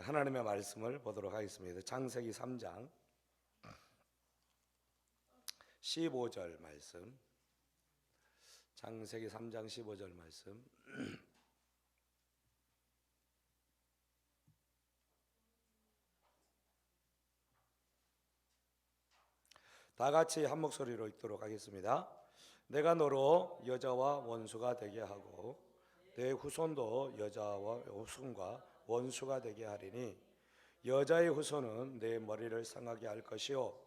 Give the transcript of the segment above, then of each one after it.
하나님의 말씀을 보도록 하겠습니다. 창세기 3장 15절 말씀. 창세기 3장 15절 말씀. 다 같이 한 목소리로 읽도록 하겠습니다. 내가 너로 여자와 원수가 되게 하고 내 후손도 여자와 후손과 원수가 되게 하리니 여자의 후손은 내 머리를 상하게 할 것이요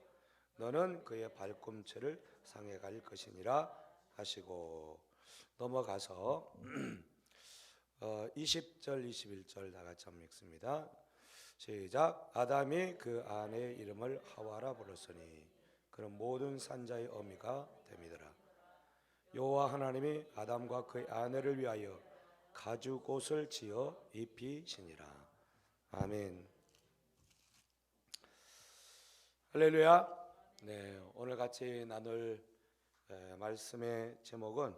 너는 그의 발꿈치를 상해 갈 것이니라 하시고, 넘어가서 20절 21절 다 같이 한번 읽습니다. 시작. 아담이 그 아내의 이름을 하와라 불렀으니 그는 모든 산자의 어미가 됨이더라. 여호와 하나님이 아담과 그의 아내를 위하여 가죽옷을 지어 입히시니라. 아멘. 할렐루야. 네, 오늘 같이 나눌 말씀의 제목은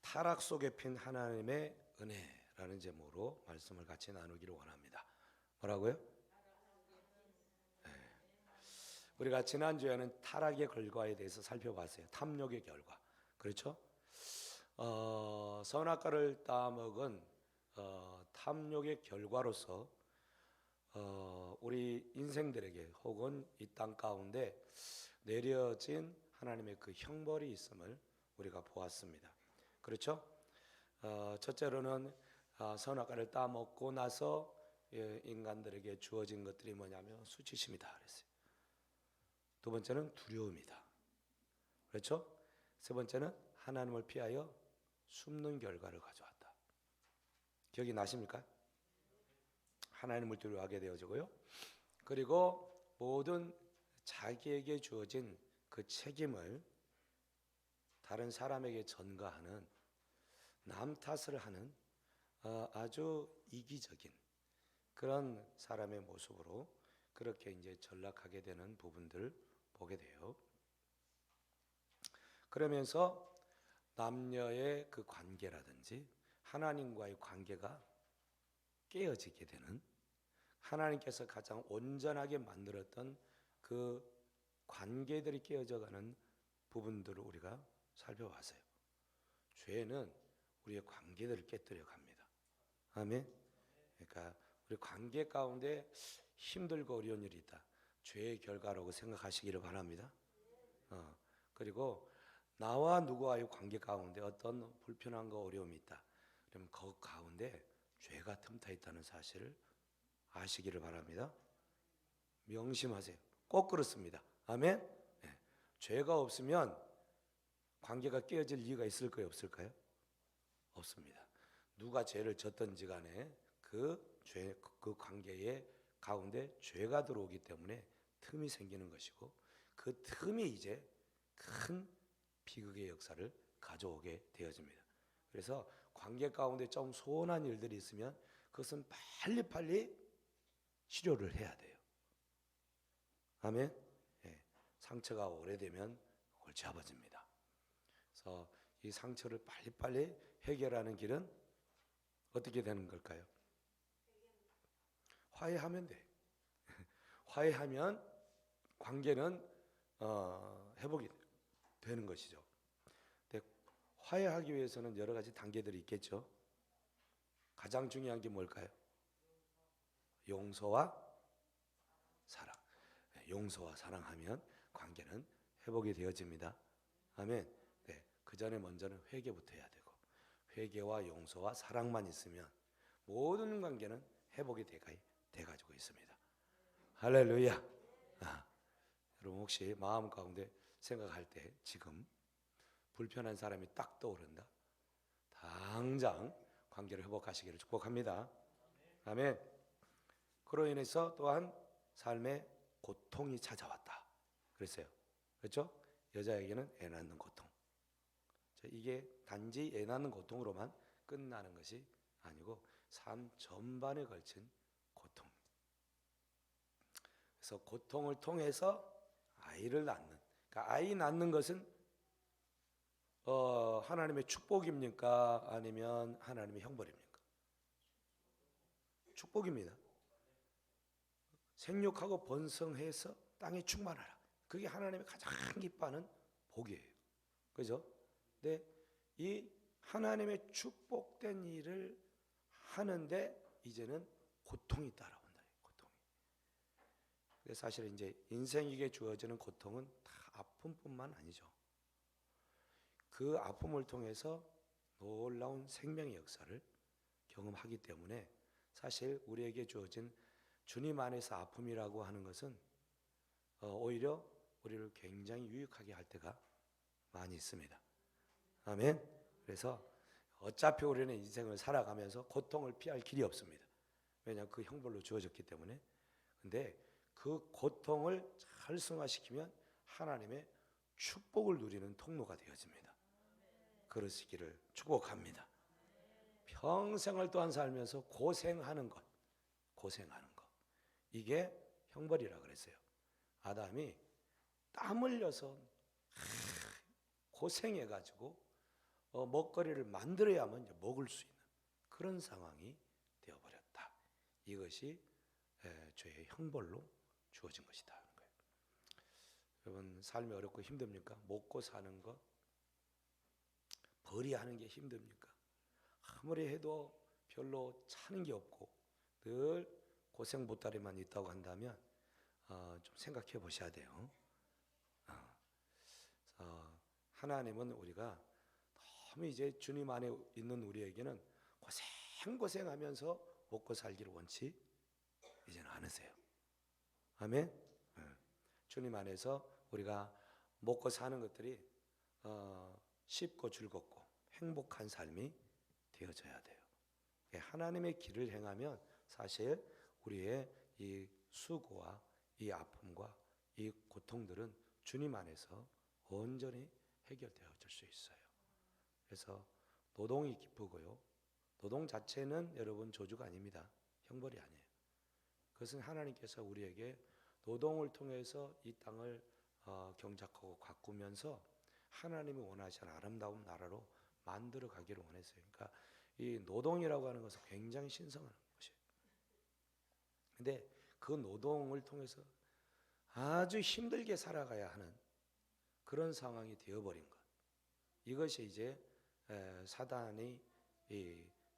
타락 속에 핀 하나님의 은혜라는 제목으로 말씀을 같이 나누기를 원합니다. 뭐라고요? 네. 우리가 지난주에는 타락의 결과에 대해서 살펴봤어요. 탐욕의 결과. 그렇죠? 선악과를 따먹은 탐욕의 결과로서 우리 인생들에게 혹은 이 땅 가운데 내려진 하나님의 그 형벌이 있음을 우리가 보았습니다. 그렇죠? 첫째로는 선악과를 따먹고 나서 인간들에게 주어진 것들이 뭐냐면 수치심이다 그랬어요. 두 번째는 두려움이다. 그렇죠? 세 번째는 하나님을 피하여 숨는 결과를 가져왔다. 기억이 나십니까? 하나님을 두려워하게 되어지고요. 그리고 모든 자기에게 주어진 그 책임을 다른 사람에게 전가하는, 남 탓을 하는 아주 이기적인 그런 사람의 모습으로 그렇게 이제 전락하게 되는 부분들을 보게 돼요. 그러면서 남녀의 그 관계라든지 하나님과의 관계가 깨어지게 되는, 하나님께서 가장 온전하게 만들었던 그 관계들이 깨어져가는 부분들을 우리가 살펴봤어요. 죄는 우리의 관계들을 깨뜨려 갑니다. 아멘. 그러니까 우리 관계 가운데 힘들고 어려운 일이 있다. 죄의 결과라고 생각하시기를 바랍니다. 그리고 나와 누구와의 관계 가운데 어떤 불편함과 어려움이 있다. 그러면 그 가운데 죄가 틈타 있다는 사실을 아시기를 바랍니다. 명심하세요. 꼭 그렇습니다. 아멘. 네. 죄가 없으면 관계가 깨어질 이유가 있을까요? 없을까요? 없습니다. 누가 죄를 졌든지 간에 그 관계의 가운데 죄가 들어오기 때문에 틈이 생기는 것이고, 그 틈이 이제 큰 비극의 역사를 가져오게 되어집니다. 그래서 관계 가운데 좀 소원한 일들이 있으면 그것은 빨리빨리 치료를 해야 돼요. 아멘. 예, 상처가 오래되면 골치 아파집니다. 그래서 이 상처를 빨리빨리 해결하는 길은 어떻게 되는 걸까요? 화해하면 돼. 화해하면 관계는 회복이 되는 것이죠. 근데 화해하기 위해서는 여러 가지 단계들이 있겠죠. 가장 중요한 게 뭘까요? 용서와 사랑. 용서와 사랑하면 관계는 회복이 되어집니다. 아멘. 네, 그 전에 먼저는 회개부터 해야 되고, 회개와 용서와 사랑만 있으면 모든 관계는 회복이 돼가지고 있습니다. 할렐루야. 여러분 혹시 마음 가운데 생각할 때 지금 불편한 사람이 딱 떠오른다? 당장 관계를 회복하시기를 축복합니다. 아멘. 그로 인해서 또한 삶에 고통이 찾아왔다 그랬어요. 그렇죠? 여자에게는 애 낳는 고통. 이게 단지 애 낳는 고통으로만 끝나는 것이 아니고 삶 전반에 걸친 고통. 그래서 고통을 통해서 아이를 낳는, 그러니까 아이 낳는 것은 하나님의 축복입니까? 아니면 하나님의 형벌입니까? 축복입니다. 생육하고 번성해서 땅에 충만하라. 그게 하나님의 가장 기뻐하는 복이에요. 그죠? 근데 이 하나님의 축복된 일을 하는데 이제는 고통이 따라온다. 고통이. 근데 사실 이제 인생에게 주어지는 고통은 다 아픔뿐만 아니죠. 그 아픔을 통해서 놀라운 생명의 역사를 경험하기 때문에 사실 우리에게 주어진 주님 안에서 아픔이라고 하는 것은 오히려 우리를 굉장히 유익하게 할 때가 많이 있습니다. 아멘. 그래서 어차피 우리는 인생을 살아가면서 고통을 피할 길이 없습니다. 왜냐하면 그 형벌로 주어졌기 때문에. 근데 그 고통을 잘 승화시키면 하나님의 축복을 누리는 통로가 되어집니다. 그러시기를 축복합니다. 평생을 또한 살면서 고생하는 것, 이게 형벌이라 그랬어요. 아담이 땀 흘려서 고생해가지고 먹거리를 만들어야만 이제 먹을 수 있는 그런 상황이 되어버렸다. 이것이 죄의 형벌로 주어진 것이다 하는 거예요. 여러분 삶이 어렵고 힘듭니까? 먹고 사는 것, 벌이하는 게 힘듭니까? 아무리 해도 별로 차는 게 없고 늘 고생 보따리만 있다고 한다면 좀 생각해 보셔야 돼요. 하나님은 우리가 너무 이제 주님 안에 있는 우리에게는 고생하면서 먹고 살기를 원치 이제는 않으세요. 아멘. 주님 안에서 우리가 먹고 사는 것들이 쉽고 즐겁고 행복한 삶이 되어져야 돼요. 하나님의 길을 행하면 사실 우리의 이 수고와 이 아픔과 이 고통들은 주님 안에서 온전히 해결되어질 수 있어요. 그래서 노동이 기쁘고요. 노동 자체는 여러분 저주가 아닙니다. 형벌이 아니에요. 그것은 하나님께서 우리에게 노동을 통해서 이 땅을 경작하고 가꾸면서 하나님이 원하시는 아름다운 나라로 만들어 가기를 원했어요. 그러니까 이 노동이라고 하는 것은 굉장히 신성한 것이에요. 근데 그 노동을 통해서 아주 힘들게 살아가야 하는 그런 상황이 되어버린 것. 이것이 이제 사단이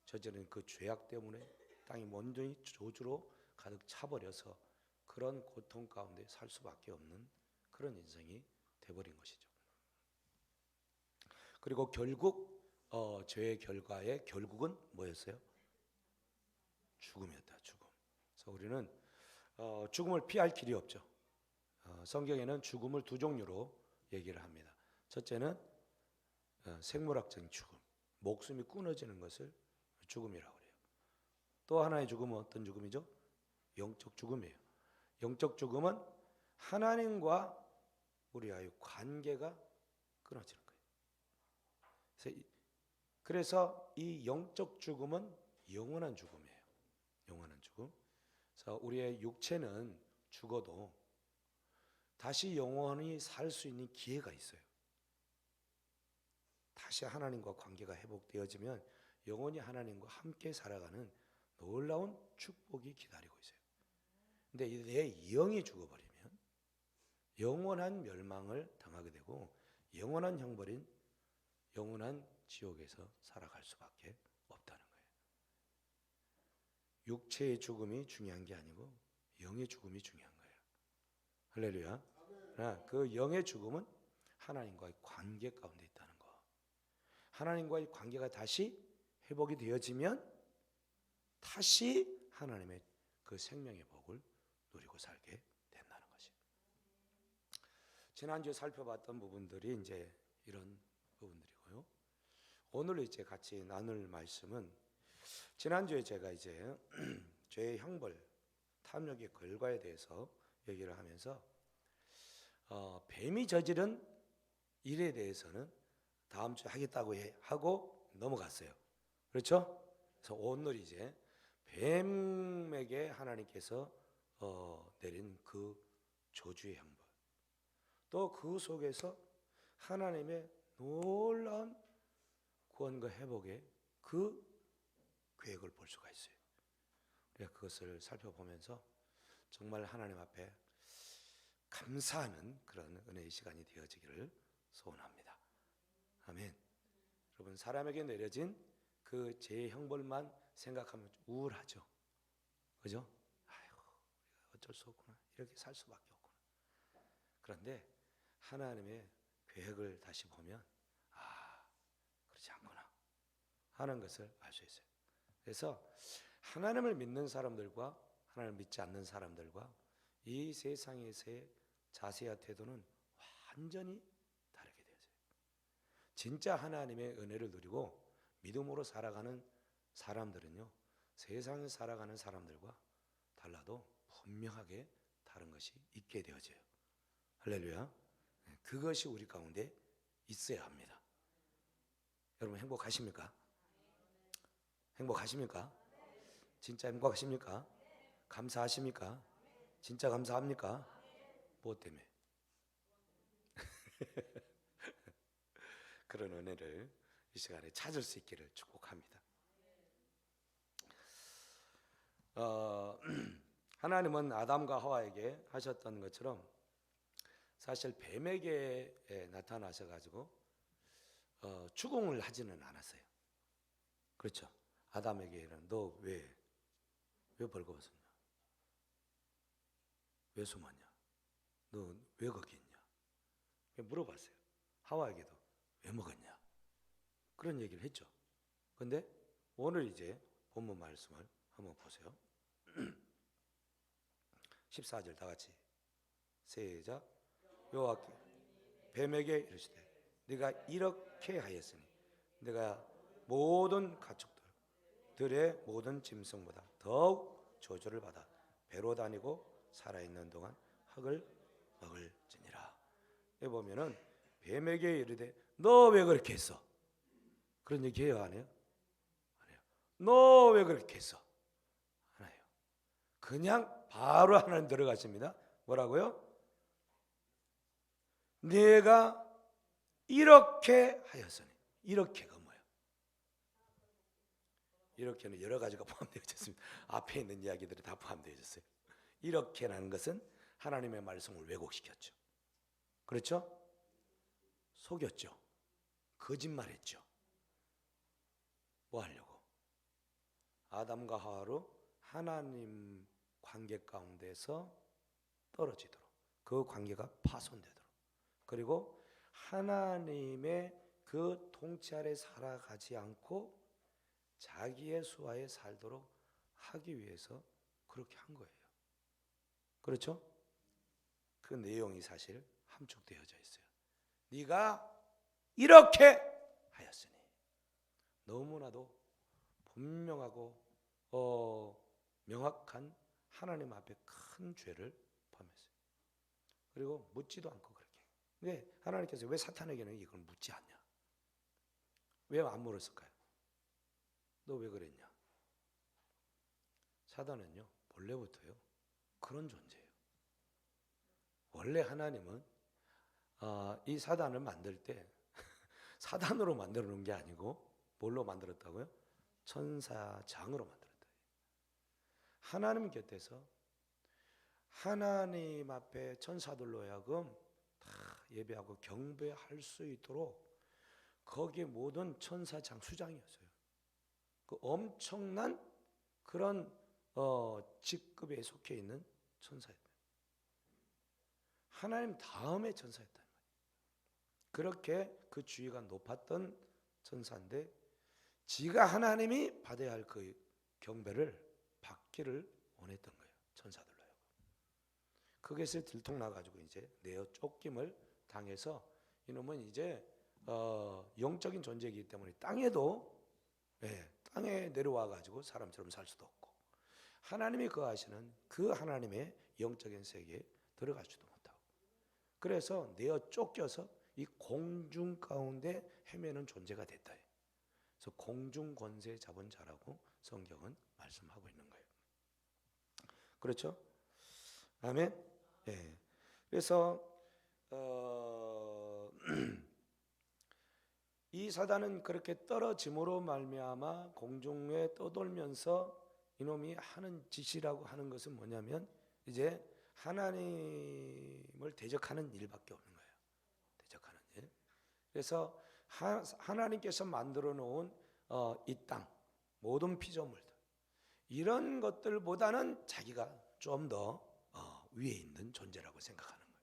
저지른 그 죄악 때문에 땅이 온전히 저주로 가득 차버려서 그런 고통 가운데 살 수밖에 없는 그런 인생이 되어버린 것이죠. 그리고 결국 죄의 결과의 결국은 뭐였어요? 죽음이었다. 죽음. 그래서 우리는 죽음을 피할 길이 없죠. 성경에는 죽음을 두 종류로 얘기를 합니다. 첫째는 생물학적인 죽음, 목숨이 끊어지는 것을 죽음이라고 그래요. 또 하나의 죽음은 어떤 죽음이죠? 영적 죽음이에요. 영적 죽음은 하나님과 우리와의 관계가 끊어지는 거예요. 그래서 이 영적 죽음은 영원한 죽음이에요. 영원한 죽음. 그래서 우리의 육체는 죽어도 다시 영원히 살 수 있는 기회가 있어요. 다시 하나님과 관계가 회복되어지면 영원히 하나님과 함께 살아가는 놀라운 축복이 기다리고 있어요. 근데 내 영이 죽어버리면 영원한 멸망을 당하게 되고 영원한 형벌인 영원한 지옥에서 살아갈 수밖에 없다는 거예요. 육체의 죽음이 중요한 게 아니고 영의 죽음이 중요한 거예요. 할렐루야. 그 영의 죽음은 하나님과의 관계 가운데 있다는 거. 하나님과의 관계가 다시 회복이 되어지면 다시 하나님의 그 생명의 복을 누리고 살게 된다는 것이. 지난주에 살펴봤던 부분들이 이제 이런 부분들이고요. 오늘 이제 같이 나눌 말씀은 지난주에 제가 이제 죄의 형벌, 탐욕의 결과에 대해서 얘기를 하면서 뱀이 저지른 일에 대해서는 다음 주에 하겠다고 하고 넘어갔어요. 그렇죠? 그래서 오늘 이제 뱀에게 하나님께서 내린 그 저주의 형벌, 또 그 속에서 하나님의 놀라운 구원과 회복의 그 계획을 볼 수가 있어요. 우리가 그것을 살펴보면서 정말 하나님 앞에 감사하는 그런 은혜의 시간이 되어지기를 소원합니다. 아멘. 여러분, 사람에게 내려진 그 죄의 형벌만 생각하면 우울하죠. 그죠? 아이고, 어쩔 수 없구나. 이렇게 살 수밖에 없구나. 그런데 하나님의 계획을 다시 보면 그렇지 않구나 하는 것을 알 수 있어요. 그래서 하나님을 믿는 사람들과 하나님을 믿지 않는 사람들과 이 세상에서의 자세와 태도는 완전히 다르게 되어져요. 진짜 하나님의 은혜를 누리고 믿음으로 살아가는 사람들은요, 세상에 살아가는 사람들과 달라도 분명하게 다른 것이 있게 되어져요. 할렐루야. 그것이 우리 가운데 있어야 합니다. 여러분, 행복하십니까? 행복하십니까? 진짜 행복하십니까? 감사하십니까? 진짜 감사합니까? 무엇 때문에? 그런 은혜를 이 시간에 찾을 수 있기를 축복합니다. 하나님은 아담과 하와에게 하셨던 것처럼 사실 뱀에게 나타나셔가지고 추궁을 하지는 않았어요. 그렇죠? 아담에게는 너 왜 벌거벗었냐? 왜 숨었냐? 너 왜 거기 있냐? 물어봤어요. 하와에게도 왜 먹었냐? 그런 얘기를 했죠. 그런데 오늘 이제 본문 말씀을 한번 보세요. 14절 다 같이 시작. 여호와께 뱀에게 이르시되 네가 이렇게 하였으니 내가 모든 가축들 들의 모든 짐승보다 더욱 저주를 받아 배로 다니고 살아있는 동안 흙을 먹을지니라. 여기 보면은 뱀에게 이르되 너 왜 그렇게 했어? 그런 얘기 해요, 안 해요? 안 해요. 너 왜 그렇게 했어? 안 해요. 그냥 바로 하나님 들어가십니다. 뭐라고요? 내가 이렇게 하였으니. 이렇게가 뭐예요? 이렇게는 여러 가지가 포함되어 있습니다. 앞에 있는 이야기들이 다 포함되어 있어요. 이렇게라는 것은 하나님의 말씀을 왜곡시켰죠. 그렇죠? 속였죠. 거짓말했죠. 뭐 하려고? 아담과 하와로 하나님 관계 가운데서 떨어지도록, 그 관계가 파손되도록, 그리고 하나님의 그 통치 아래 살아가지 않고 자기의 수하에 살도록 하기 위해서 그렇게 한 거예요. 그렇죠? 그 내용이 사실 함축되어져 있어요. 네가 이렇게 하였으니. 너무나도 분명하고 명확한 하나님 앞에 큰 죄를 범했어요. 그리고 묻지도 않고 그렇게. 근데 하나님께서 왜 사탄에게는 이걸 묻지 않냐? 왜 안 물었을까요? 너 왜 그랬냐? 사단은요, 본래부터요 그런 존재예요. 원래 하나님은 이 사단을 만들 때 사단으로 만들어 놓은 게 아니고 뭘로 만들었다고요? 천사장으로 만들었다. 하나님 곁에서 하나님 앞에 천사들로 하여금 다 예배하고 경배할 수 있도록 거기에 모든 천사장 수장이었어요. 그 엄청난 그런 직급에 속해 있는 천사였다. 하나님 다음에 천사였다. 그렇게 그 지위가 높았던 천사인데 지가 하나님이 받아야 할 그 경배를 받기를 원했던 거예요. 천사들로. 그것을 들통나가지고 이제 내어 쫓김을 당해서 이놈은 이제 영적인 존재이기 때문에 땅에도 땅에 내려와가지고 사람처럼 살 수도 없고 하나님이 거하시는 그 하나님의 영적인 세계에 들어갈 수도 못하고 그래서 내어 쫓겨서 이 공중 가운데 헤매는 존재가 됐다. 그래서 공중 권세 잡은 자라고 성경은 말씀하고 있는 거예요. 그렇죠? 아멘. 예. 그래서 이 사단은 그렇게 떨어짐으로 말미암아 공중에 떠돌면서 이놈이 하는 짓이라고 하는 것은 뭐냐면 이제 하나님을 대적하는 일밖에 없는 거예요. 대적하는 일. 그래서 하나님께서 만들어 놓은 이 땅 모든 피조물들 이런 것들보다는 자기가 좀 더 위에 있는 존재라고 생각하는 거예요.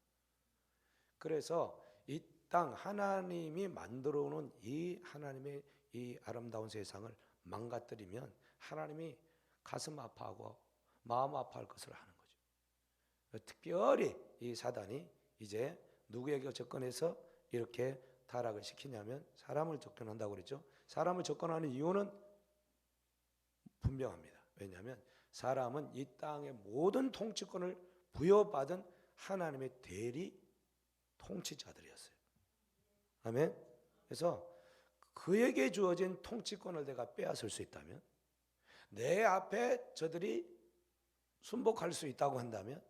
그래서 이 땅 하나님이 만들어 놓은 이 하나님의 이 아름다운 세상을 망가뜨리면 하나님이 가슴 아파하고 마음 아파할 것을 하는 거죠. 특별히 이 사단이 이제 누구에게 접근해서 이렇게 타락을 시키냐면 사람을 접근한다고 그랬죠. 사람을 접근하는 이유는 분명합니다. 왜냐하면 사람은 이 땅의 모든 통치권을 부여받은 하나님의 대리 통치자들이었어요. 아멘. 그래서 그에게 주어진 통치권을 내가 빼앗을 수 있다면, 내 앞에 저들이 순복할 수 있다고 한다면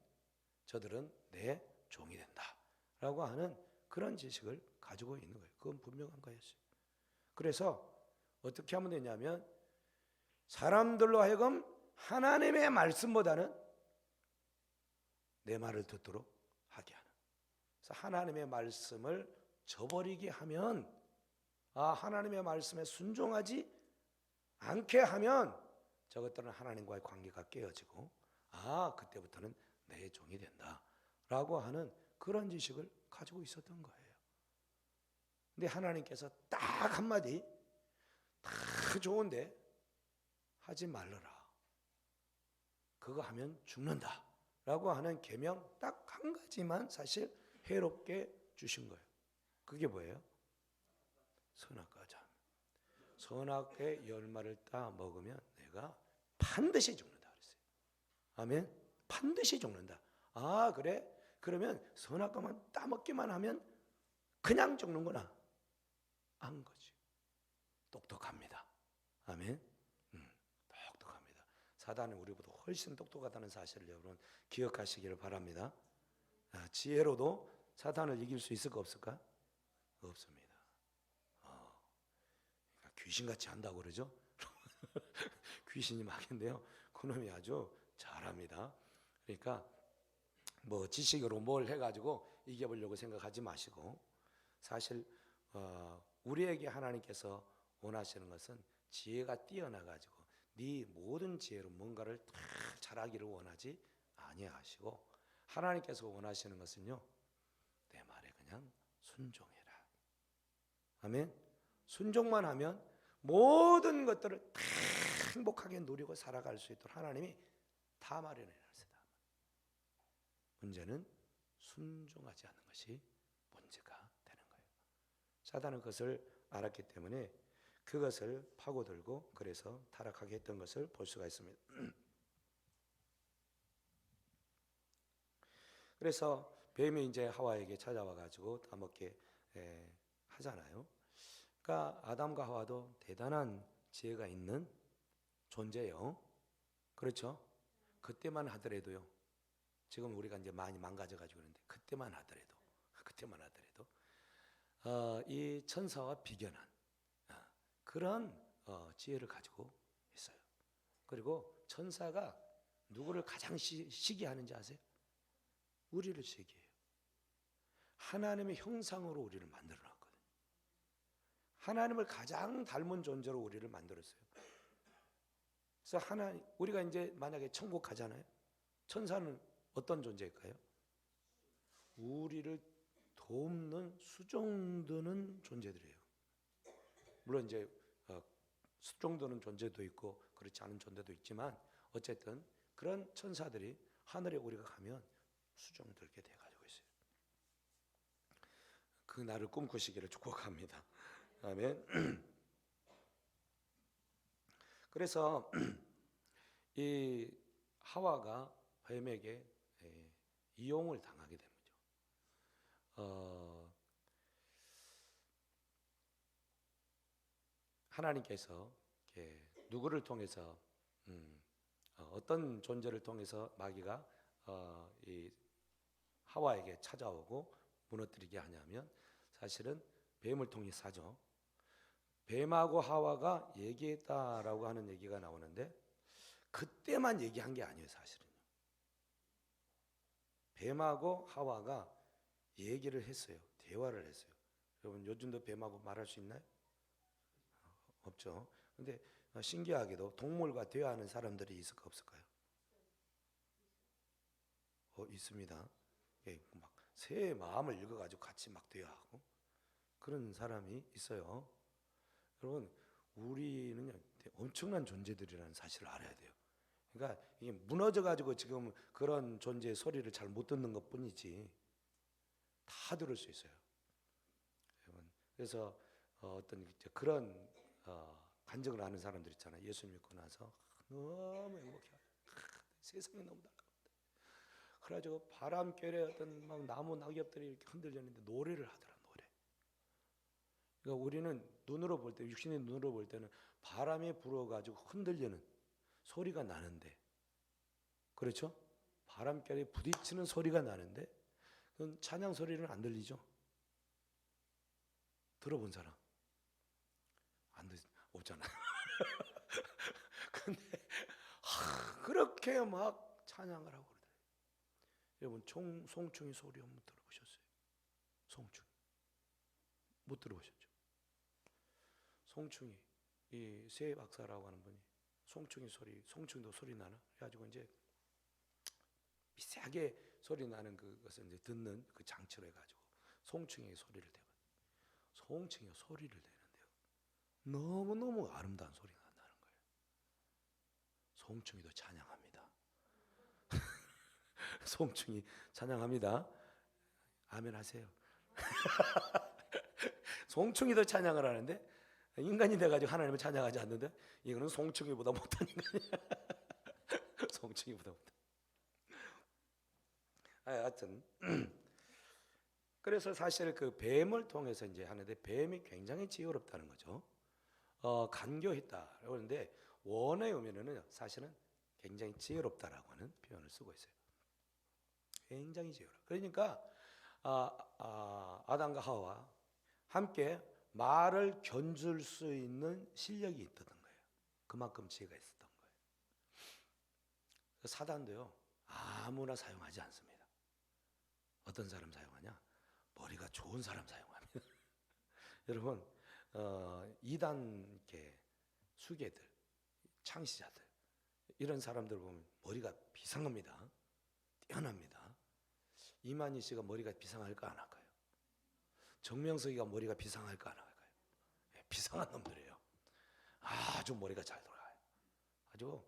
저들은 내 종이 된다라고 하는 그런 지식을 가지고 있는 거예요. 그건 분명한 거였어요. 그래서 어떻게 하면 되냐면 사람들로 하여금 하나님의 말씀보다는 내 말을 듣도록 하게 하는. 그래서 하나님의 말씀을 저버리게 하면, 하나님의 말씀에 순종하지 않게 하면 저것들은 하나님과의 관계가 깨어지고 그때부터는 내 종이 된다라고 하는 그런 지식을 가지고 있었던 거예요. 근데 하나님께서 딱 한마디, 다 좋은데 하지 말라라. 그거 하면 죽는다 라고 하는 계명 딱 한 가지만 사실 해롭게 주신 거예요. 그게 뭐예요? 선악과 점. 선악의 열매를 따 먹으면 내가 반드시 죽는다 그랬어요. 아멘. 반드시 죽는다. 그래? 그러면 선악과만 따먹기만 하면 그냥 죽는구나. 한 거지. 똑똑합니다. 아멘. 똑똑합니다. 사단은 우리보다 훨씬 똑똑하다는 사실을 여러분 기억하시기를 바랍니다. 지혜로도 사단을 이길 수 있을까 없을까? 없습니다. 그러니까 귀신같이 한다고 그러죠? 귀신이 막인데요. 그놈이 아주 잘합니다. 그러니까 뭐 지식으로 뭘 해가지고 이겨보려고 생각하지 마시고, 사실 우리에게 하나님께서 원하시는 것은 지혜가 뛰어나가지고 네 모든 지혜로 뭔가를 다 잘하기를 원하지 아니하시고, 하나님께서 원하시는 것은요, 내 말에 그냥 순종해라. 아멘. 순종만 하면 모든 것들을 다 행복하게 누리고 살아갈 수 있도록 하나님이 다 마련해 놨습니다. 문제는 순종하지 않는 것이 문제가 되는 거예요. 사단은 그것을 알았기 때문에 그것을 파고들고 그래서 타락하게 했던 것을 볼 수가 있습니다. 그래서 뱀이 이제 하와에게 찾아와 가지고 따먹게 하잖아요. 그러니까 아담과 하와도 대단한 지혜가 있는 존재예요. 그렇죠? 그때만 하더라도요. 지금 우리가 이제 많이 망가져 가지고 그런데 그때만 하더라도 이 천사와 비견한 그런 지혜를 가지고 있어요. 그리고 천사가 누구를 가장 시기하는지 아세요? 우리를 시기해요. 하나님의 형상으로 우리를 만들어 놨거든요. 하나님을 가장 닮은 존재로 우리를 만들었어요. 그래서 우리가 이제 만약에 천국 가잖아요. 천사는 어떤 존재일까요? 우리를 돕는 수종드는 존재들이에요. 물론 이제 수종드는 존재도 있고 그렇지 않은 존재도 있지만 어쨌든 그런 천사들이 하늘에 우리가 가면 수종들게 돼가지고 있어요. 그 날을 꿈꾸시기를 축복합니다. 아멘. 그래서 이 하와가 뱀에게 이용을 당하게 된 거죠. 하나님께서 누구를 통해서 어떤 존재를 통해서 마귀가 이 하와에게 찾아오고 무너뜨리게 하냐면 사실은 뱀을 통해서 하죠. 뱀하고 하와가 얘기했다라고 하는 얘기가 나오는데 그때만 얘기한 게 아니에요. 사실은요. 뱀하고 하와가 얘기를 했어요. 대화를 했어요. 여러분 요즘도 뱀하고 말할 수 있나요? 없죠. 근데 신기하게도 동물과 대화하는 사람들이 있을까 없을까요? 있습니다. 예, 막 새의 마음을 읽어가지고 같이 막 대화하고 그런 사람이 있어요. 여러분 우리는 엄청난 존재들이라는 사실을 알아야 돼요. 그러니까 이게 무너져가지고 지금 그런 존재의 소리를 잘 못 듣는 것뿐이지 다 들을 수 있어요. 여러분 그래서 어떤 그런 간증을 하는 사람들 있잖아요. 예수 믿고 나서 너무 행복해. 세상이 너무 달라. 그래가지고 바람결에 어떤 막 나무 낙엽들이 이렇게 흔들렸는데 노래를 하더라 노래. 그러니까 우리는 눈으로 볼 때, 육신의 눈으로 볼 때는 바람이 불어가지고 흔들리는 소리가 나는데, 그렇죠? 바람결에 부딪히는 소리가 나는데, 그건 찬양 소리는 안 들리죠? 들어본 사람 안 들, 없잖아. 근데 그렇게 막 찬양을 하고 그러더라고요. 여러분 송충이 소리 한번 들어보셨어요? 송충이 못 들어보셨죠? 송충이 이 새 박사라고 하는 분이 송충이 소리, 송충이도 소리 나나? 그래가지고 이제 비슷하게 소리 나는 그것을 이제 듣는 그 장치로 해가지고 송충이의 소리를 대봐. 송충이가 소리를 내는데요. 너무 너무 아름다운 소리가 난다는 거예요. 송충이도 찬양합니다. 송충이 찬양합니다. 아멘 하세요. 송충이도 찬양을 하는데 인간이 돼가지고 하나님을 찬양하지 않는데 이거는 송충이보다 못한 인간이야. 송충이보다 못한. 하여튼 그래서 사실 그 뱀을 통해서 이제 하는데 뱀이 굉장히 지혜롭다는 거죠. 간교했다 그러는데 원어의 의미는 사실은 굉장히 지혜롭다라고 하는 표현을 쓰고 있어요. 굉장히 지혜롭다. 그러니까 아담과 하와 함께 말을 견줄 수 있는 실력이 있었던 거예요. 그만큼 지혜가 있었던 거예요. 사단도요 아무나 사용하지 않습니다. 어떤 사람 사용하냐? 머리가 좋은 사람 사용합니다. 여러분 이단계 수계들, 창시자들 이런 사람들 보면 머리가 비상합니다. 뛰어납니다. 이만희 씨가 머리가 비상할까 안 할까요? 정명석이가 머리가 비상할까 안 할까요? 비상한 놈들이에요. 아주 머리가 잘 돌아가요. 아주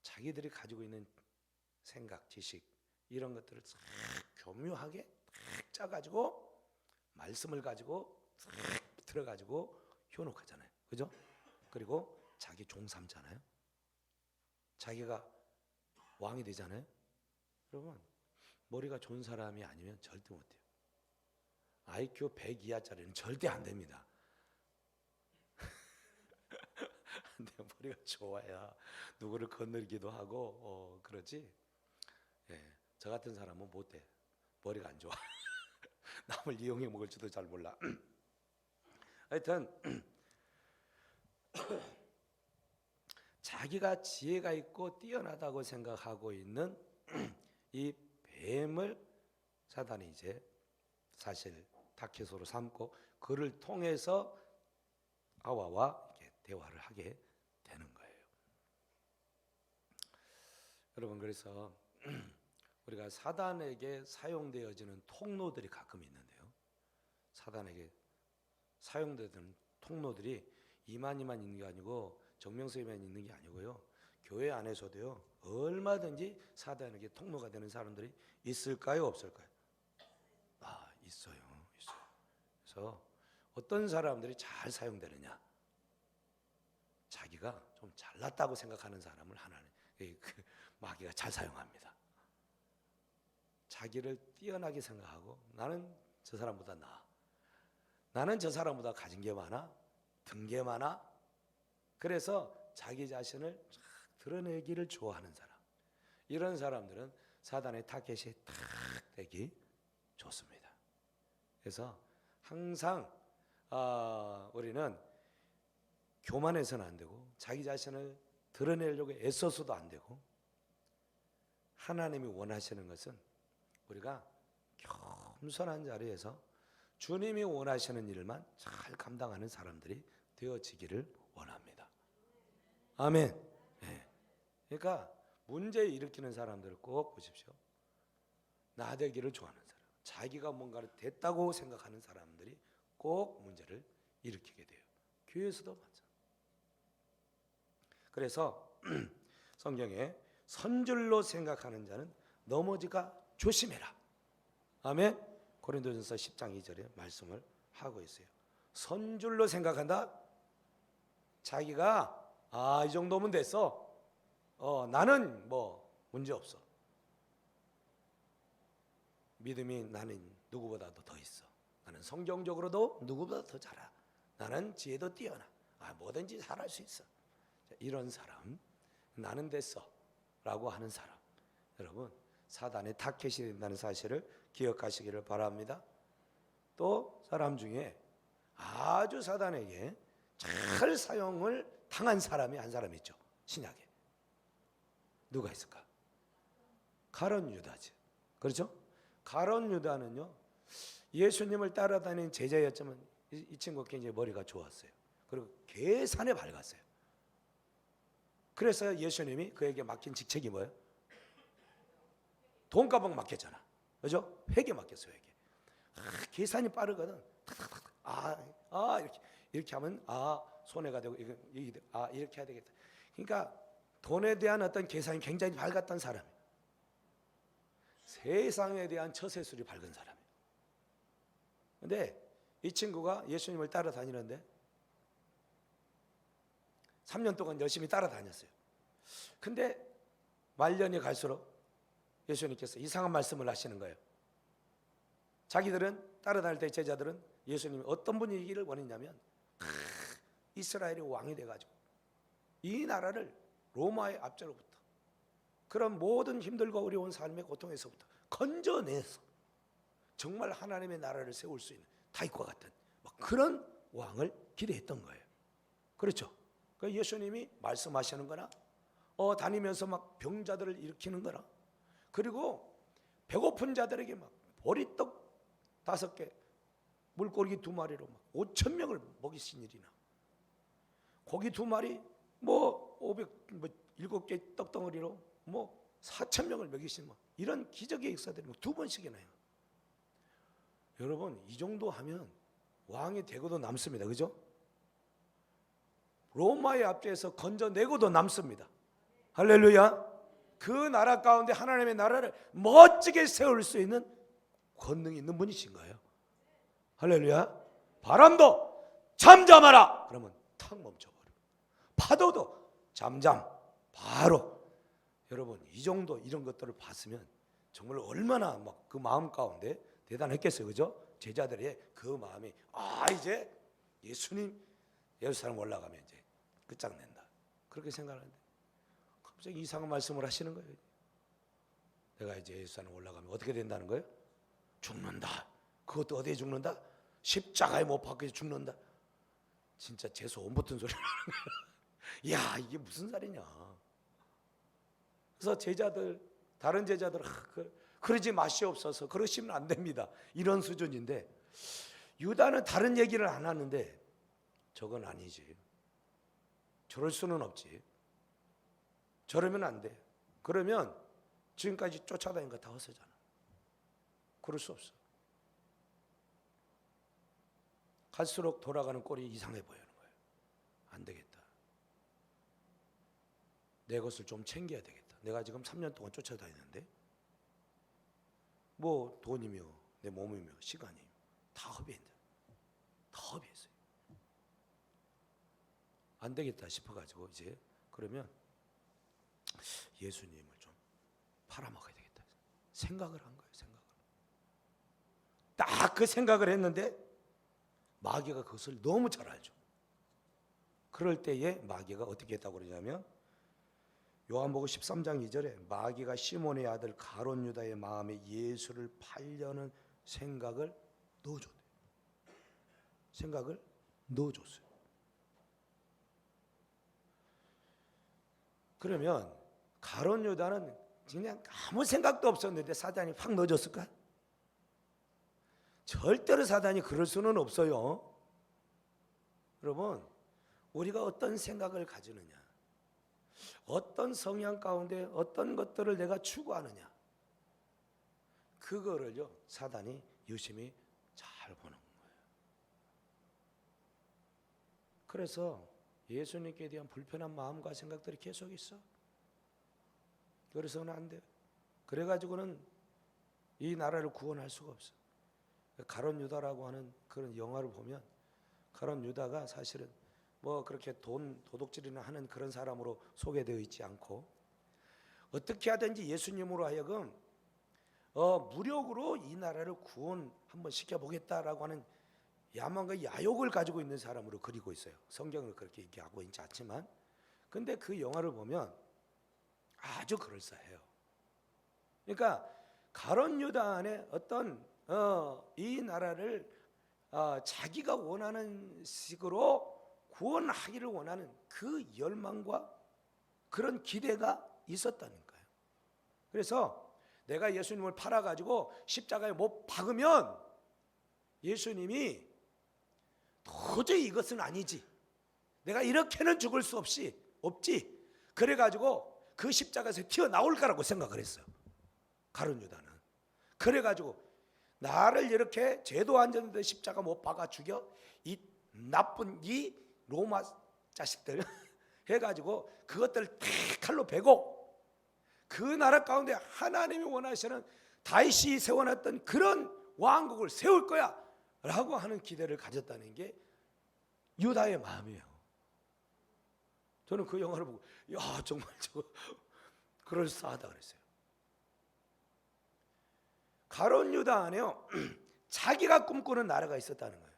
자기들이 가지고 있는 생각, 지식 이런 것들을 싹 교묘하게 딱 짜가지고 말씀을 가지고 싹 들어가지고 효록하잖아요. 그죠? 그리고 자기 종 삼잖아요. 자기가 왕이 되잖아요. 여러분 머리가 좋은 사람이 아니면 절대 못해요. IQ 100 이하짜리는 절대 안 됩니다. 근데 머리가 좋아야 누구를 건들기도 하고 그러지. 예, 저 같은 사람은 못해. 머리가 안 좋아. 남을 이용해 먹을 줄도 잘 몰라. 하여튼 자기가 지혜가 있고 뛰어나다고 생각하고 있는 이 뱀을 사단이 이제 사실 다케소로 삼고 그를 통해서 하와와 이렇게 대화를 하게 되는 거예요. 여러분 그래서 우리가 사단에게 사용되어지는 통로들이 가끔 있는데요. 사단에게 사용되는 통로들이 이만희만 있는 게 아니고 정명석이만 있는 게 아니고요. 교회 안에서도요. 얼마든지 사단에게 통로가 되는 사람들이 있을까요? 없을까요? 있어요. 그래서 어떤 사람들이 잘 사용되느냐? 자기가 좀 잘났다고 생각하는 사람을 하나는 마귀가 잘 사용합니다. 자기를 뛰어나게 생각하고 나는 저 사람보다 나아. 나는 저 사람보다 가진 게 많아. 든 게 많아. 그래서 자기 자신을 드러내기를 좋아하는 사람. 이런 사람들은 사단의 타겟이 탁 되기 좋습니다. 그래서 항상 우리는 교만해서는 안 되고 자기 자신을 드러내려고 애써서도 안 되고 하나님이 원하시는 것은 우리가 겸손한 자리에서 주님이 원하시는 일만 잘 감당하는 사람들이 되어지기를 원합니다. 아멘. 네. 그러니까 문제 일으키는 사람들을 꼭 보십시오. 나대기를 좋아하는 사람, 자기가 뭔가를 됐다고 생각하는 사람들이 꼭 문제를 일으키게 돼요. 교회에서도 마찬가지. 그래서 성경에 선줄로 생각하는 자는 넘어지가 조심해라. 아멘. 고린도전서 10장 2절에 말씀을 하고 있어요. 선줄로 생각한다. 자기가 이 정도면 됐어. 나는 뭐 문제 없어. 믿음이 나는 누구보다도 더 있어. 나는 성경적으로도 누구보다 더 잘 알아. 나는 지혜도 뛰어나. 뭐든지 잘할 수 있어. 이런 사람, 나는 됐어 라고 하는 사람, 여러분 사단의 타켓이 된다는 사실을 기억하시기를 바랍니다. 또 사람 중에 아주 사단에게 잘 사용을 당한 사람이 한 사람 있죠. 신약에 누가 있을까? 가룟 유다지. 그렇죠? 가룟 유다는요, 예수님을 따라다니는 제자였지만 이 친구가 굉장히 머리가 좋았어요. 그리고 계산에 밝았어요. 그래서 예수님이 그에게 맡긴 직책이 뭐예요? 돈가방 맡겼잖아. 그죠? 회계 맡겼어요. 회계. 계산이 빠르거든. 이렇게 하면 손해가 되고 이렇게 해야 되겠다. 그러니까 돈에 대한 어떤 계산이 굉장히 밝았던 사람이에요. 세상에 대한 처세술이 밝은 사람이에요. 근데 이 친구가 예수님을 따라다니는데 3년 동안 열심히 따라다녔어요. 근데 말년이 갈수록 예수님께서 이상한 말씀을 하시는 거예요. 자기들은 따라다닐 때 제자들은 예수님이 어떤 분이기를 원했냐면 이스라엘이 왕이 돼가지고 이 나라를 로마의 압제로부터, 그런 모든 힘들고 어려운 삶의 고통에서부터 건져내서 정말 하나님의 나라를 세울 수 있는 다윗과 같은 그런 왕을 기대했던 거예요. 그렇죠? 그러니까 예수님이 말씀하시는 거나 다니면서 막 병자들을 일으키는 거나, 그리고 배고픈 자들에게 막 보리떡 5개, 물고기 2마리로 막 5천 명을 먹이신 일이나, 고기 2마리 7개 떡덩어리로 4천 명을 먹이신 이런 기적의 역사들이 2번씩이나 해요. 여러분, 이 정도 하면 왕이 되고도 남습니다. 그죠? 로마의 압제에서 건져내고도 남습니다. 할렐루야. 그 나라 가운데 하나님의 나라를 멋지게 세울 수 있는 권능이 있는 분이신 거예요. 할렐루야. 바람도 잠잠하라 그러면 탁 멈춰버려. 파도도 잠잠 바로. 여러분, 이 정도 이런 것들을 봤으면 정말 얼마나 그 마음 가운데 대단했겠어요. 그죠? 제자들의 그 마음이 이제 예루살렘 올라가면 이제 끝장낸다, 그렇게 생각하는데 갑자기 이상한 말씀을 하시는 거예요. 내가 이제 예루살렘 올라가면 어떻게 된다는 거예요? 죽는다. 그것도 어디에 죽는다? 십자가에 못 박혀서 죽는다. 진짜 재수 온 붙은 소리를 하는 거예요. 야, 이게 무슨 살이냐. 그래서 다른 제자들 그러지 마시옵소서, 그러시면 안 됩니다, 이런 수준인데, 유다는 다른 얘기를 안 하는데 저건 아니지, 저럴 수는 없지, 저러면 안 돼. 그러면 지금까지 쫓아다닌 거 다 헛소리잖아. 그럴 수 없어. 갈수록 돌아가는 꼴이 이상해 보이는 거예요. 안 되겠다, 내 것을 좀 챙겨야 되겠다. 내가 지금 3년 동안 쫓아다니는데 돈이며 내 몸이며 시간이 다 허비했다. 다 허비했어요. 안 되겠다 싶어가지고 이제 그러면 예수님을 좀 팔아먹어야 되겠다 생각을 한 거예요. 딱 그 생각을 했는데 마귀가 그것을 너무 잘 알죠. 그럴 때에 마귀가 어떻게 했다고 그러냐면, 요한복음 13장 2절에 마귀가 시몬의 아들 가룟 유다의 마음에 예수를 팔려는 생각을 넣어줬대요. 생각을 넣어줬어요. 그러면 가룟 유다는 그냥 아무 생각도 없었는데 사단이 확 넣어줬을까? 절대로 사단이 그럴 수는 없어요. 여러분, 우리가 어떤 생각을 가지느냐, 어떤 성향 가운데 어떤 것들을 내가 추구하느냐, 그거를요 사단이 유심히 잘 보는 거예요. 그래서 예수님께 대한 불편한 마음과 생각들이 계속 있어. 그래서는 안 돼. 그래가지고는 이 나라를 구원할 수가 없어. 가룟 유다라고 하는 그런 영화를 보면 가룟 유다가 사실은 뭐 그렇게 도둑질이나 하는 그런 사람으로 소개되어 있지 않고, 어떻게 하든지 예수님으로 하여금 무력으로 이 나라를 구원 한번 시켜보겠다라고 하는 야망과 야욕을 가지고 있는 사람으로 그리고 있어요. 성경을 그렇게 얘기하고 있지 않지만, 근데 그 영화를 보면 아주 그럴싸해요. 그러니까 가룟 유다 안에 어떤 이 나라를 자기가 원하는 식으로 구원하기를 원하는 그 열망과 그런 기대가 있었다는 거예요. 그래서 내가 예수님을 팔아가지고 십자가에 못 박으면 예수님이 도저히 이것은 아니지, 내가 이렇게는 죽을 수 없지, 그래가지고 그 십자가에서 튀어나올 거라고 생각을 했어요, 가룟 유다는. 그래가지고 나를 이렇게 죄도 안 졌는데 십자가 못 박아 죽여, 이 나쁜 이 로마 자식들 해가지고 그것들을 다 칼로 베고 그 나라 가운데 하나님이 원하시는 다윗이 세워놨던 그런 왕국을 세울 거야 라고 하는 기대를 가졌다는 게 유다의 마음이에요. 저는 그 영화를 보고 야 정말 저거 그럴싸하다 그랬어요. 가룟 유다 안에요 자기가 꿈꾸는 나라가 있었다는 거예요.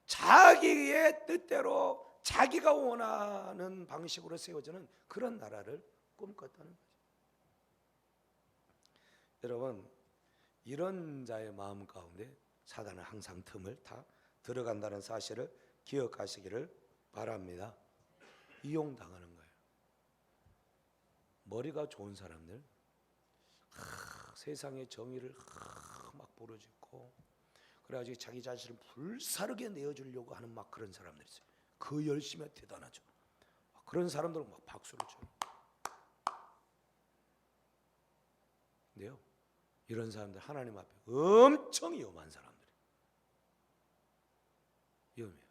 자기의 뜻대로 자기가 원하는 방식으로 세워지는 그런 나라를 꿈꿨다는 거죠. 여러분, 이런 자의 마음 가운데 사단은 항상 틈을 다 들어간다는 사실을 기억하시기를 바랍니다. 이용당하는 거예요. 머리가 좋은 사람들, 세상의 정의를 막 부르짖고 그래가지고 자기 자신을 불사르게 내어주려고 하는 막 그런 사람들이 있어요. 그 열심이 대단하죠. 그런 사람들은 막 박수를 쳐요. 근데요, 이런 사람들 하나님 앞에 엄청 위험한 사람들이에요. 위험해요.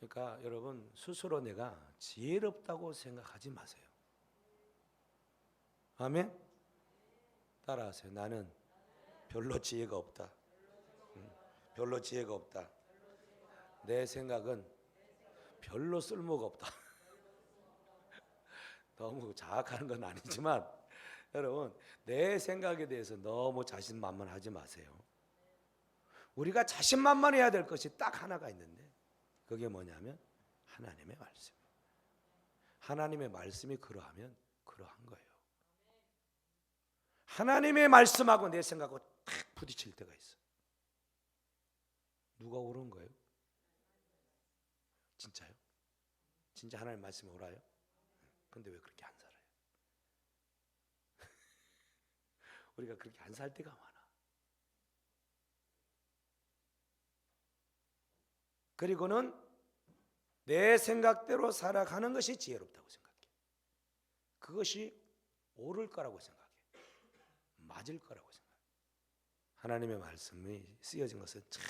그러니까 여러분, 스스로 내가 지혜롭다고 생각하지 마세요. 아멘? 따라하세요. 나는 별로 지혜가 없다. 별로 지혜가 없다. 내 생각은 별로 쓸모가 없다. 너무 자학하는 건 아니지만 여러분, 내 생각에 대해서 너무 자신만만하지 마세요. 우리가 자신만만해야 될 것이 딱 하나가 있는데 그게 뭐냐면 하나님의 말씀. 하나님의 말씀이 그러하면 그러한 거예요. 하나님의 말씀하고 내 생각하고 딱 부딪힐 때가 있어. 누가 옳은 거예요? 진짜요? 진짜 하나님 말씀이 옳아요? 근데 왜 그렇게 안 살아요? 우리가 그렇게 안 살 때가 많아. 그리고는 내 생각대로 살아가는 것이 지혜롭다고 생각해. 그것이 옳을 거라고 생각해. 맞을 거라고 생각해. 하나님의 말씀이 쓰여진 것은 참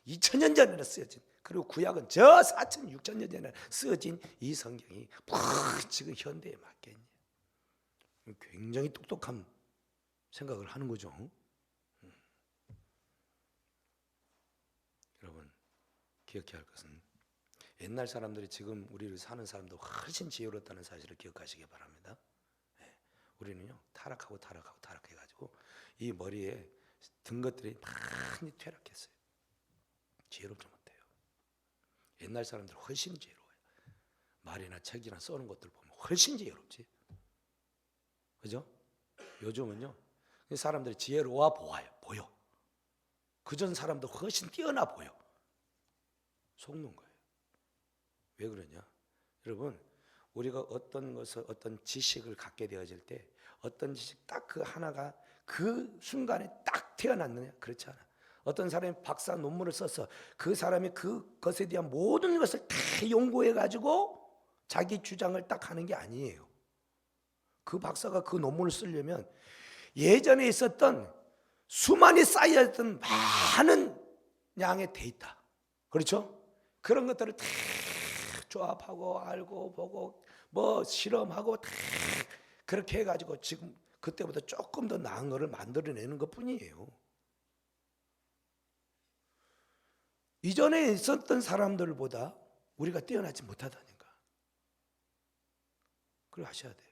2000년 전에 쓰여진, 그리고 구약은 저 4000, 6000년 전에 쓰여진 이 성경이 지금 현대에 맞겠니? 굉장히 똑똑한 생각을 하는 거죠. 여러분, 기억해야 할 것은 옛날 사람들이 지금 우리를 사는 사람도 훨씬 지혜로웠다는 사실을 기억하시기 바랍니다. 우리는요 타락해가지고 이 머리에 든 것들이 많이 퇴락했어요. 지혜롭지 못해요. 옛날 사람들 훨씬 지혜로워요. 말이나 책이나 써는 것들 보면 훨씬 지혜롭지. 그죠? 요즘은요 사람들이 지혜로워 보여. 그전 사람도 훨씬 뛰어나 보여. 속는 거예요. 왜 그러냐? 여러분, 우리가 어떤 것을, 어떤 지식을 갖게 되어질 때 어떤 지식 딱 그 하나가 그 순간에 딱 태어났느냐? 그렇지 않아. 어떤 사람이 박사 논문을 써서 그 사람이 그것에 대한 모든 것을 다 연구해 가지고 자기 주장을 딱 하는 게 아니에요. 그 박사가 그 논문을 쓰려면 예전에 있었던 수많이 쌓여있던 많은 양의 데이터, 그렇죠? 그런 것들을 다 조합하고 알고 보고 뭐 실험하고 다 그렇게 해가지고 지금 그때보다 조금 더 나은 거를 만들어내는 것뿐이에요. 이전에 있었던 사람들보다 우리가 뛰어나지 못하다니까. 그걸 하셔야 돼요.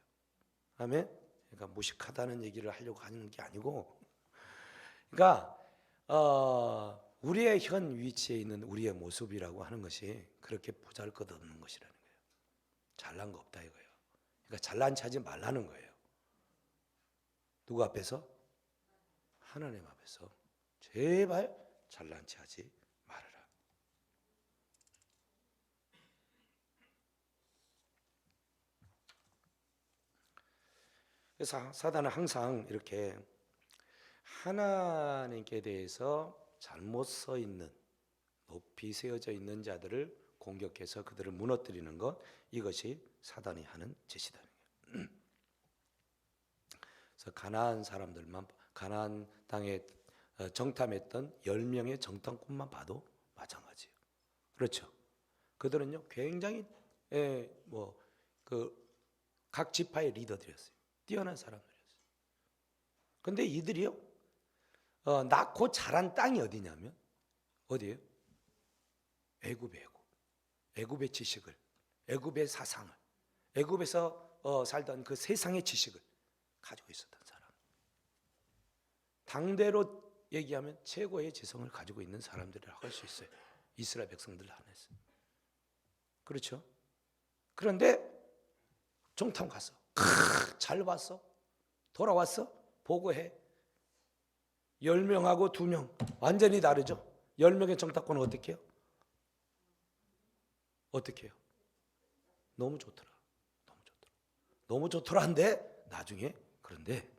아멘. 그러니까 무식하다는 얘기를 하려고 하는 게 아니고, 그러니까 우리의 현 위치에 있는 우리의 모습이라고 하는 것이 그렇게 보잘것없는 것이라는 거예요. 잘난 거 없다 이거예요. 그러니까 잘난 체하지 말라는 거예요. 누구 앞에서? 하나님 앞에서 제발 잘난 체하지 말아라. 그래서 사단은 항상 이렇게 하나님께 대해서 잘못 서 있는, 높이 세워져 있는 자들을 공격해서 그들을 무너뜨리는 것, 이것이 사단이 하는 짓이다. 그래서 가나안 사람들만, 가나안 땅에 정탐했던 10명의 정탐꾼만 봐도 마찬가지예요. 그렇죠? 그들은요 굉장히 각 지파의 리더들이었어요. 뛰어난 사람들이었어요. 근데 이들이요 낳고 자란 땅이 어디냐면 어디예요? 애굽이에요. 애굽의 지식을, 애굽의 사상을, 애굽에서 살던 그 세상의 지식을 가지고 있었던 사람. 당대로 얘기하면 최고의 지성을 가지고 있는 사람들이라고 할 수 있어요. 이스라엘 백성들 안에서. 그렇죠? 그런데 정탐 갔어. 잘 봤어. 돌아왔어. 보고해. 10명하고 2명 완전히 다르죠. 10명의 정탐꾼은 어떻게 해요? 어떻게 해요? 너무 좋더라. 너무 좋더라인데 나중에 그런데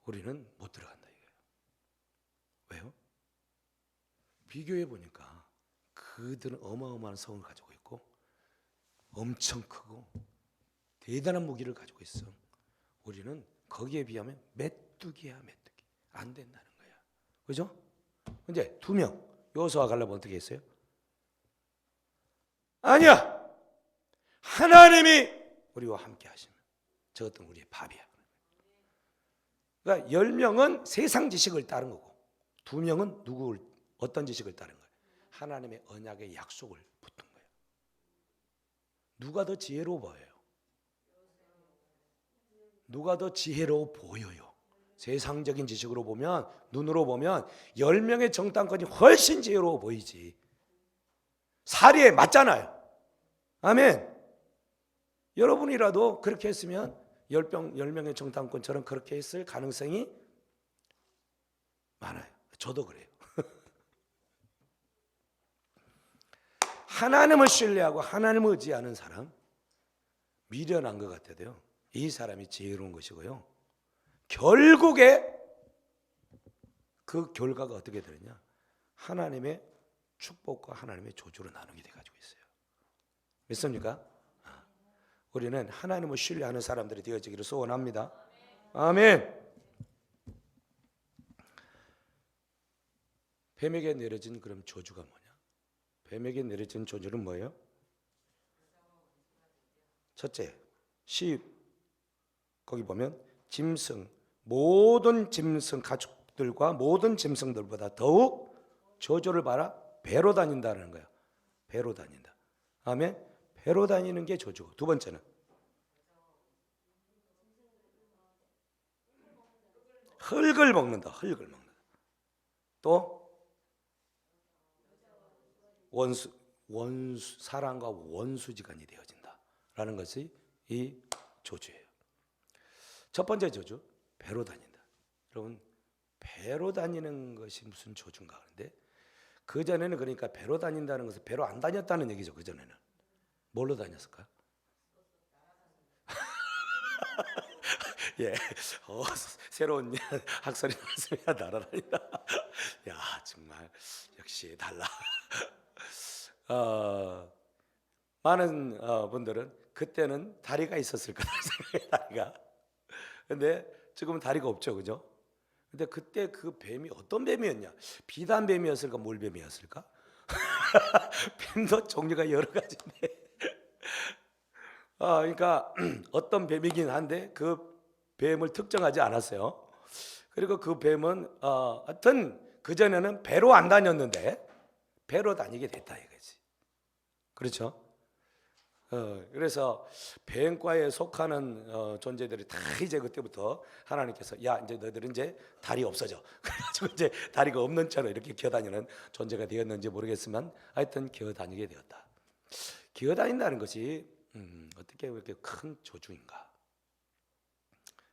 우리는 못 들어간다 이거예요. 왜요? 비교해 보니까 그들은 어마어마한 성을 가지고 있고 엄청 크고 대단한 무기를 가지고 있어. 우리는 거기에 비하면 메뚜기야 메뚜기. 안 된다는 거야. 그죠? 근데 2명 여호수아 갈렙은 어떻게 했어요? 아니야. 하나님이 우리와 함께 하시면 저것들은 우리의 밥이야. 그러니까 10명은 세상 지식을 따른 거고 2명은 어떤 지식을 따른 거예요? 하나님의 언약의 약속을 붙은 거예요. 누가 더 지혜로워 보여요? 누가 더 지혜로워 보여요? 세상적인 지식으로 보면, 눈으로 보면 10명의 정탐꾼이 훨씬 지혜로워 보이지. 사리에 맞잖아요. 아멘. 여러분이라도 그렇게 했으면 10명의 정탐꾼처럼 그렇게 했을 가능성이 많아요. 저도 그래요. 하나님을 신뢰하고 하나님을 의지하는 사람, 미련한 것 같아도요 이 사람이 지혜로운 것이고요, 결국에 그 결과가 어떻게 되느냐, 하나님의 축복과 하나님의 저주로 나누게 돼가지고 있어요. 믿습니까? 우리는 하나님을 신뢰하는 사람들이 되어지기를 소원합니다. 아멘. 뱀에게 내려진 그럼 저주가 뭐냐? 뱀에게 내려진 저주는 뭐예요? 첫째, 거기 보면 짐승, 모든 짐승 가축들과 모든 짐승들보다 더욱 저주를 받아 배로 다닌다는 거예요. 배로 다닌다. 아멘. 배로 다니는 게 저주고, 두 번째는 흙을 먹는다. 흙을 먹는다. 또 사람과 원수지간이 되어진다라는 것이 이 저주예요. 첫 번째 저주, 배로 다닌다. 여러분, 배로 다니는 것이 무슨 저주인가 하는데, 그 전에는 그러니까 배로 다닌다는 것은 배로 안 다녔다는 얘기죠. 그 전에는 뭘로 다녔을까? 예, 새로운 학설이 나왔습니다. 날아다니다. 야, 정말 역시 달라. 많은 분들은 그때는 다리가 있었을 거다 생각해, 다리가. 근데 지금은 다리가 없죠, 그죠? 근데 그때 그 뱀이 어떤 뱀이었냐? 비단 뱀이었을까, 물뱀이었을까? 뱀도 종류가 여러 가지인데, 그러니까 어떤 뱀이긴 한데 그 뱀을 특정하지 않았어요. 그리고 그 뱀은 하여튼 그 전에는 배로 안 다녔는데 배로 다니게 됐다 이거지. 그렇죠? 그래서 뱀과에 속하는 존재들이 다 이제 그때부터 하나님께서 야 이제 너희들은 이제 다리 없어져. 그래가지고 이제 다리가 없는 채로 이렇게 기어다니는 존재가 되었는지 모르겠지만 하여튼 기어다니게 되었다. 기어다닌다는 것이 어떻게 그렇게 큰 저주인가?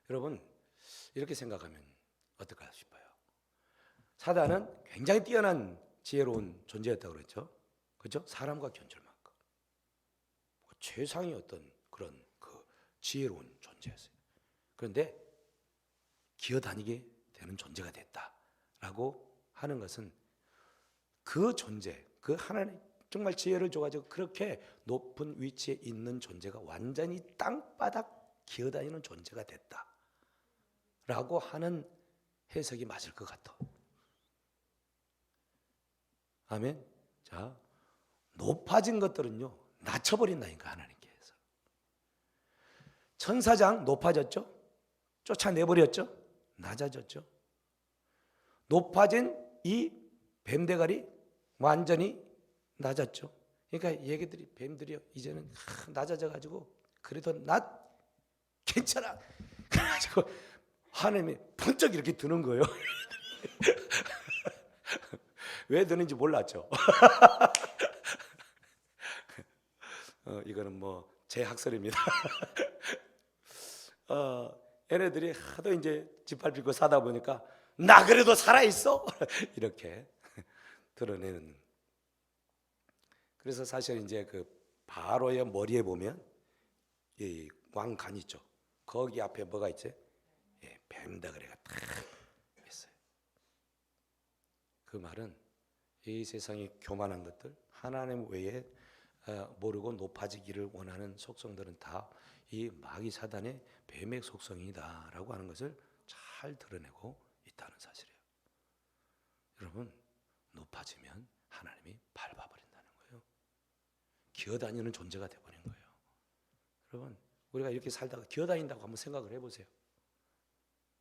여러분 이렇게 생각하면 어떨까 싶어요. 사단은 굉장히 뛰어난 지혜로운 존재였다고 그랬죠. 그렇죠? 사람과 견줄 만큼 최상의 어떤 그런 그 지혜로운 존재였어요. 그런데 기어다니게 되는 존재가 됐다라고 하는 것은 그 존재, 그 하나님 정말 지혜를 줘가지고 그렇게 높은 위치에 있는 존재가 완전히 땅바닥 기어다니는 존재가 됐다라고 하는 해석이 맞을 것 같아. 아멘. 자, 높아진 것들은요 낮춰버린다니까 하나님께서. 천사장 높아졌죠? 쫓아내버렸죠? 낮아졌죠? 높아진 이 뱀대가리 완전히 낮았죠. 그러니까 얘기들이 뱀들이요 이제는 낮아져가지고 그래도 괜찮아. 그래가지고 하나님이 번쩍 이렇게 드는 거예요. 왜 드는지 몰랐죠. 이거는 뭐 제 학설입니다. 얘네들이 하도 이제 짓밟히고 사다 보니까 나 그래도 살아있어 이렇게 드러내는. 그래서 사실 이제 그 바로의 머리에 보면 이 왕관 있죠. 거기 앞에 뭐가 있지? 예, 뱀다그리가 탁 있어요. 그 말은 이 세상의 교만한 것들, 하나님 외에 모르고 높아지기를 원하는 속성들은 다 이 마귀 사단의 뱀의 속성이다라고 하는 것을 잘 드러내고 있다는 사실이에요. 여러분 높아지면 하나님이 밟아버린다는 거예요. 기어다니는 존재가 되어버린 거예요. 여러분 우리가 이렇게 살다가 기어다닌다고 한번 생각을 해보세요.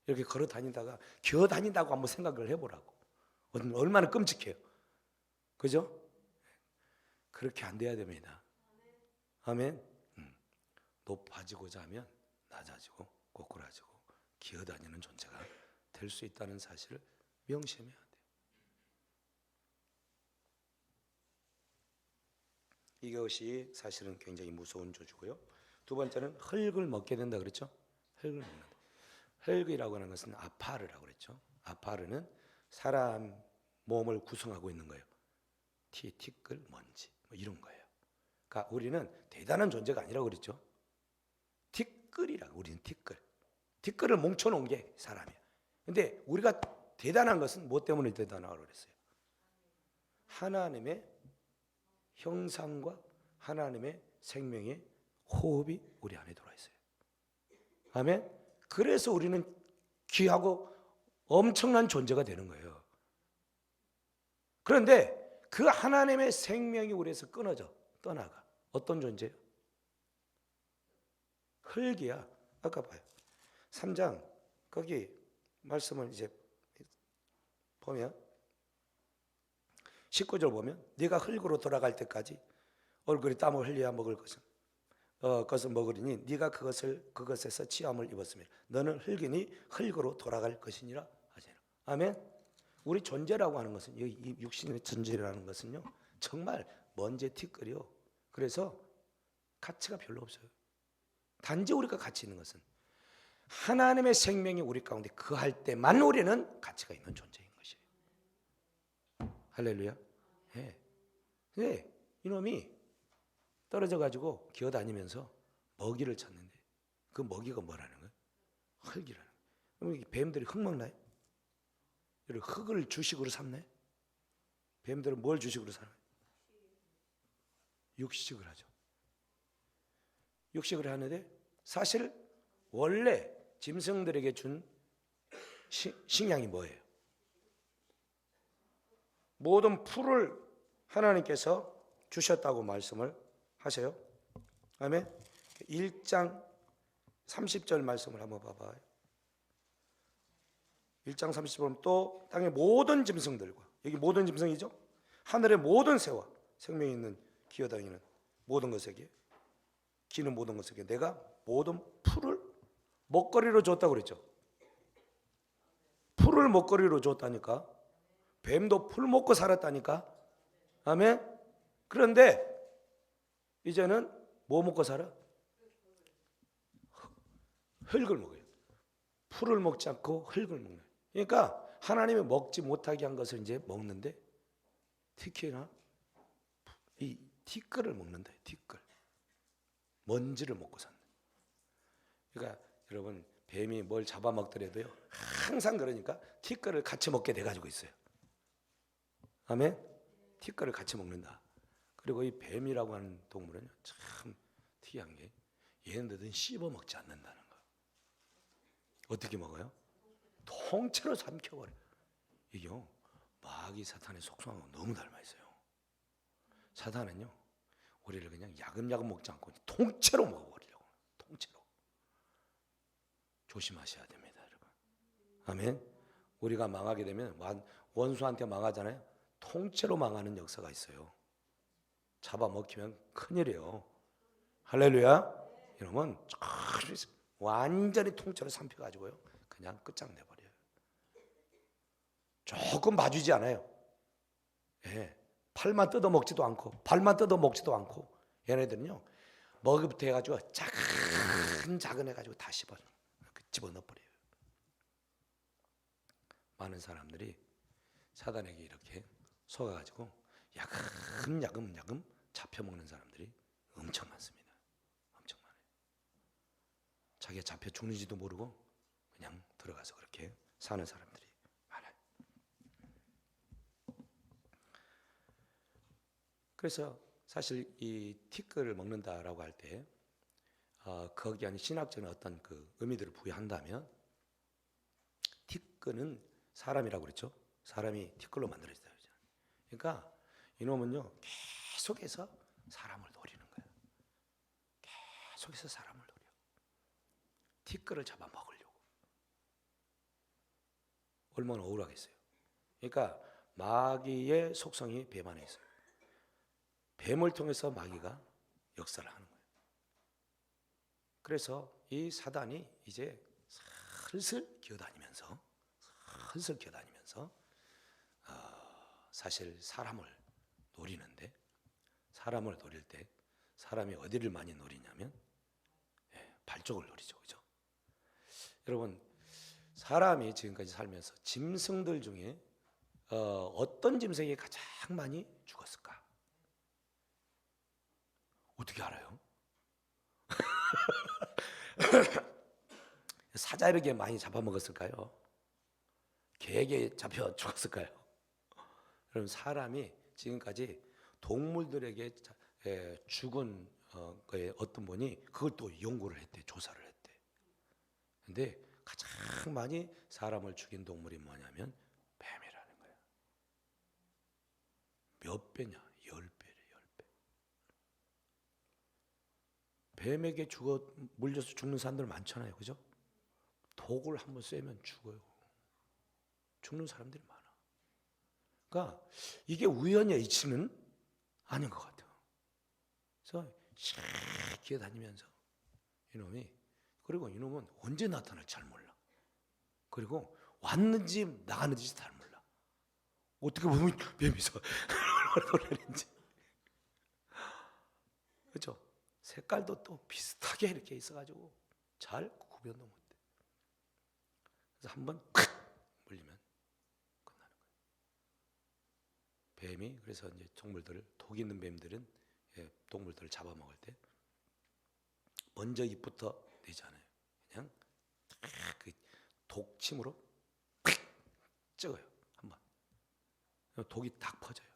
이렇게 걸어다니다가 기어다닌다고 한번 생각을 해보라고. 얼마나 끔찍해요. 그죠? 그렇게 안 돼야 됩니다. 아멘. 높아지고자 하면 낮아지고 꼬꾸라지고 기어다니는 존재가 될 수 있다는 사실을 명심해야 돼요. 이것이 사실은 굉장히 무서운 저주고요. 두 번째는 흙을 먹게 된다 그랬죠. 흙을 먹는다. 흙이라고 하는 것은 아파르라고 그랬죠. 아파르는 사람 몸을 구성하고 있는 거예요. 티끌, 먼지 뭐 이런 거예요. 그러니까 우리는 대단한 존재가 아니라고 그랬죠. 티끌이라고. 우리는 티끌을 뭉쳐놓은 게 사람이야. 근데 우리가 대단한 것은 뭐 때문에 대단하다고 그랬어요? 하나님의 형상과 하나님의 생명의 호흡이 우리 안에 들어와 있어요. 아멘. 그래서 우리는 귀하고 엄청난 존재가 되는 거예요. 그런데 그 하나님의 생명이 우리에서 끊어져 떠나가. 어떤 존재예요? 흙이야. 아까 봐요. 3장 거기 말씀을 이제 보면 19절 보면 네가 흙으로 돌아갈 때까지 얼굴이 땀을 흘려야 먹을 것을 먹으리니 네가 그것에서 취함을 입었으며 너는 흙이니 흙으로 돌아갈 것이니라 하시라. 아멘. 우리 존재라고 하는 것은 이 육신의 존재라는 것은요 정말 먼지 티끌이요. 그래서 가치가 별로 없어요. 단지 우리가 가치 있는 것은 하나님의 생명이 우리 가운데 거할 때만 우리는 가치가 있는 존재인 것이에요. 할렐루야. 예. 네, 이놈이 떨어져 가지고 기어다니면서 먹이를 찾는데 그 먹이가 뭐라는 거예요? 흙이라는 거예요. 그럼 뱀들이 흙 먹나요? 흙을 주식으로 삼나요? 뱀들은 뭘 주식으로 삼나요? 육식을 하죠. 육식을 하는데 사실 원래 짐승들에게 준 식량이 뭐예요? 모든 풀을 하나님께서 주셨다고 말씀을 하세요. 아멘. 1장 30절 말씀을 한번 봐봐요. 1장 30절 보면 또 땅의 모든 짐승들과, 여기 모든 짐승이죠. 하늘의 모든 새와 생명이 있는 기어다니는 모든 것에게, 기는 모든 것에게 내가 모든 풀을 먹거리로 줬다고 그랬죠. 풀을 먹거리로 줬다니까. 뱀도 풀 먹고 살았다니까. 아멘. 그런데 이제는 뭐 먹고 살아? 흙을 먹어요. 풀을 먹지 않고 흙을 먹는. 그러니까 하나님이 먹지 못하게 한 것을 이제 먹는데, 특히나 이 티끌을 먹는다. 티끌. 먼지를 먹고 산다. 그러니까 여러분, 뱀이 뭘 잡아먹더라도요, 항상 그러니까 티끌을 같이 먹게 돼가지고 있어요. 아멘. 티끌을 같이 먹는다. 그리고 이 뱀이라고 하는 동물은 참 특이한 게, 얘네들은 씹어 먹지 않는다는 거. 어떻게 먹어요? 통째로 삼켜버려요. 이게요, 마귀 사탄의 속성하고 너무 닮아 있어요. 사탄은요, 우리를 그냥 야금야금 먹지 않고 통째로 먹어버리려고. 통째로. 조심하셔야 됩니다, 여러분. 아멘. 우리가 망하게 되면 원수한테 망하잖아요. 통째로 망하는 역사가 있어요. 잡아먹히면 큰일이에요. 할렐루야. 이러면 완전히 통째로 삼켜가지고요, 그냥 끝장내버려요. 조금 봐주지 않아요. 예, 팔만 뜯어먹지도 않고 발만 뜯어먹지도 않고, 얘네들은요 먹이부터 해가지고 작은 해가지고 다 집어넣어버려요. 많은 사람들이 사단에게 이렇게 속아가지고 야금야금 잡혀먹는 사람들이 엄청 많습니다. 엄청 많아요. 자기가 잡혀 죽는지도 모르고 그냥 들어가서 그렇게 사는 사람들이 많아요. 그래서 사실 이 티끌을 먹는다라고 할 때 거기 안에 신학적인 어떤 그 의미들을 부여한다면, 티끌은 사람이라고 그랬죠. 사람이 티끌로 만들어졌다. 그러니까 이놈은요 계속해서 사람을 노리는 거예요. 계속해서 사람을 노려. 티끌을 잡아 먹으려고. 얼마나 억울하겠어요. 그러니까 마귀의 속성이 뱀 안에 있어요. 뱀을 통해서 마귀가 역사를 하는 거예요. 그래서 이 사단이 이제 슬슬 기어다니면서 사실 사람을 노리는데, 사람을 노릴 때 사람이 어디를 많이 노리냐면 발 쪽을 노리죠. 그죠? 여러분, 사람이 지금까지 살면서 짐승들 중에 어떤 짐승이 가장 많이 죽었을까? 어떻게 알아요? 사자에게 많이 잡아먹었을까요? 개에게 잡혀 죽었을까요? 그럼 사람이 지금까지 동물들에게 죽은 거에 어떤 분이 그걸 또 연구를 했대, 조사를 했대. 근데 가장 많이 사람을 죽인 동물이 뭐냐면 뱀이라는 거야. 몇 배냐? 10배래, 10배. 뱀에게 물려서 죽는 사람들 많잖아요, 그죠? 독을 한번 쐬면 죽어요. 죽는 사람들이 많아. 그러니까 이게 우연의 이치는 아닌 것 같아요. 그래서 샥 기어다니면서 그리고 이놈은 언제 나타날지 잘 몰라. 그리고 왔는지 나가는지 잘 몰라. 어떻게 보면 뱀이서 놀라는지. 그렇죠? 색깔도 또 비슷하게 이렇게 있어가지고 잘 구별도 못해. 그래서 한번 물리면 끝나는 거예요. 뱀이 그래서 이제 독 있는 뱀들은 동물들을 잡아먹을 때 먼저 입부터 내지 않아요. 그냥 그 독침으로 찍어요. 한번. 독이 딱 퍼져요.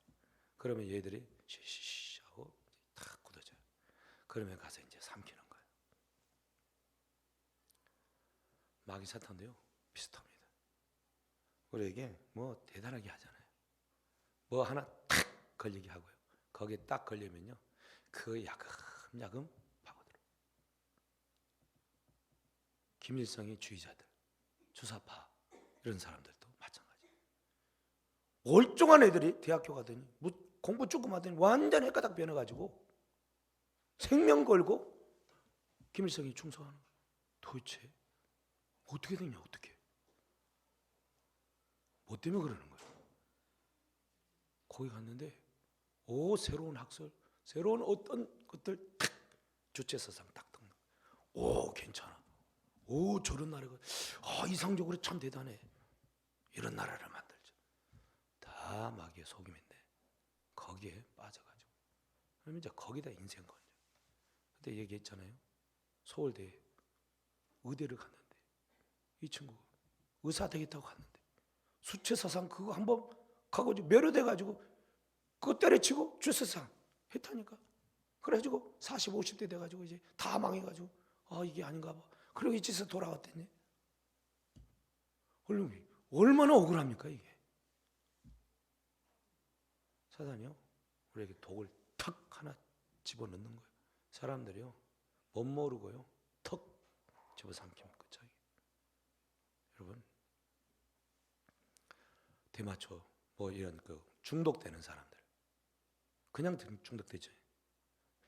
그러면 얘들이 쉬쉬쉬 하고 딱 굳어져요. 그러면 가서 이제 삼키는 거예요. 마귀 사탄도요 비슷합니다. 우리에게 뭐 대단하게 하잖아요. 뭐 하나 탁 걸리게 하고요. 거기에 딱 걸리면요 그 야금야금 파고들어. 김일성의 주의자들, 주사파 이런 사람들도 마찬가지. 멀쩡한 애들이 대학교 가더니 뭐 공부 조금 하더니 완전 헷가닥 변해가지고 생명 걸고 김일성이 충성하는 거예요. 도대체 어떻게 됐냐 어떻게? 뭐 때문에 그러는 거예요? 거기 갔는데 새로운 학설, 새로운 어떤 것들 탁 주체사상 딱 듣는 거예요. 괜찮아. 저런 나라가 이상적으로 참 대단해. 이런 나라를 만들죠. 다 마귀의 속임인데 거기에 빠져가지고 그러면 이제 거기다 인생 걸려. 그때 얘기했잖아요. 서울대에 의대를 갔는데 이 친구 의사 되겠다고 갔는데 수채사상 그거 한번 가고 멸효돼가지고 그거 때려치고 주체사상 했다니까. 그래가지고 40, 50대 돼가지고 이제 다 망해가지고 이게 아닌가 봐. 그리고 이 짓에서 돌아왔더니 얼마나 억울합니까 이게. 사단이요 우리에게 독을 탁 하나 집어넣는 거예요. 사람들이요 못 모르고요 턱 집어삼키면 끝장이에요. 여러분 대마초 뭐 이런 그 중독되는 사람들 그냥 중독되죠.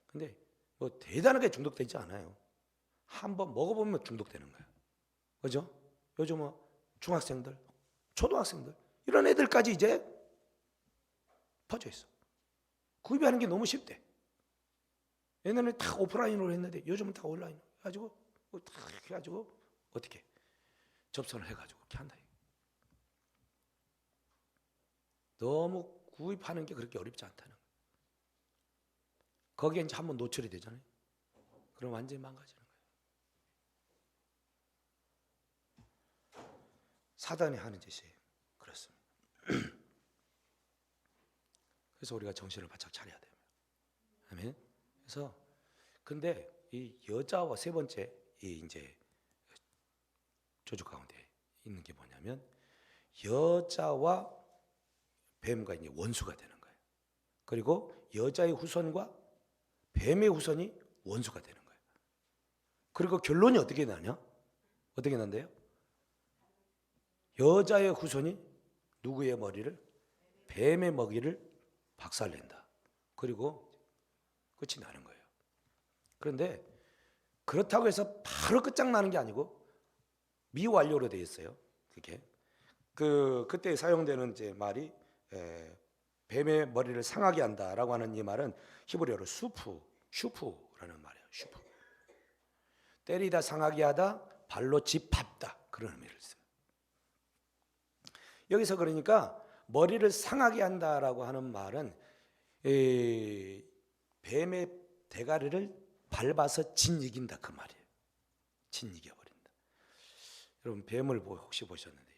근데 뭐 대단하게 중독되지 않아요. 한번 먹어보면 중독되는 거예요. 그죠? 요즘 뭐 중학생들, 초등학생들 이런 애들까지 이제 퍼져 있어. 구입하는 게 너무 쉽대. 옛날에 다 오프라인으로 했는데 요즘은 다 온라인 해가지고 딱 해가지고 어떻게 접선을 해가지고 이렇게 한다. 너무 구입하는 게 그렇게 어렵지 않다는 거예요. 거기에 이제 한번 노출이 되잖아요. 그럼 완전히 망가지는 거예요. 사단이 하는 짓이에요. 그렇습니다. 그래서 우리가 정신을 바짝 차려야 돼요. 아멘. 그래서 근데 이 여자와 세 번째 이 이제 조주 가운데 있는 게 뭐냐면 여자와 뱀과 이제 원수가 되는 거예요. 그리고 여자의 후손과 뱀의 후손이 원수가 되는 거예요. 그리고 결론이 어떻게 나냐? 어떻게 난대요? 여자의 후손이 누구의 머리를? 뱀의 먹이를 박살낸다. 그리고 끝이 나는 거예요. 그런데 그렇다고 해서 바로 끝장나는 게 아니고 미완료로 되어 있어요. 그게 그때 사용되는 이제 말이 뱀의 머리를 상하게 한다라고 하는 이 말은 히브리어로 슈프라는 말이에요. 슈프. 때리다 상하게 하다, 발로 짚밟다 그런 의미를 써요. 여기서 그러니까 머리를 상하게 한다라고 하는 말은 뱀의 대가리를 밟아서 짓이긴다 그 말이에요. 짓이겨버린다. 여러분 뱀을 혹시 보셨는데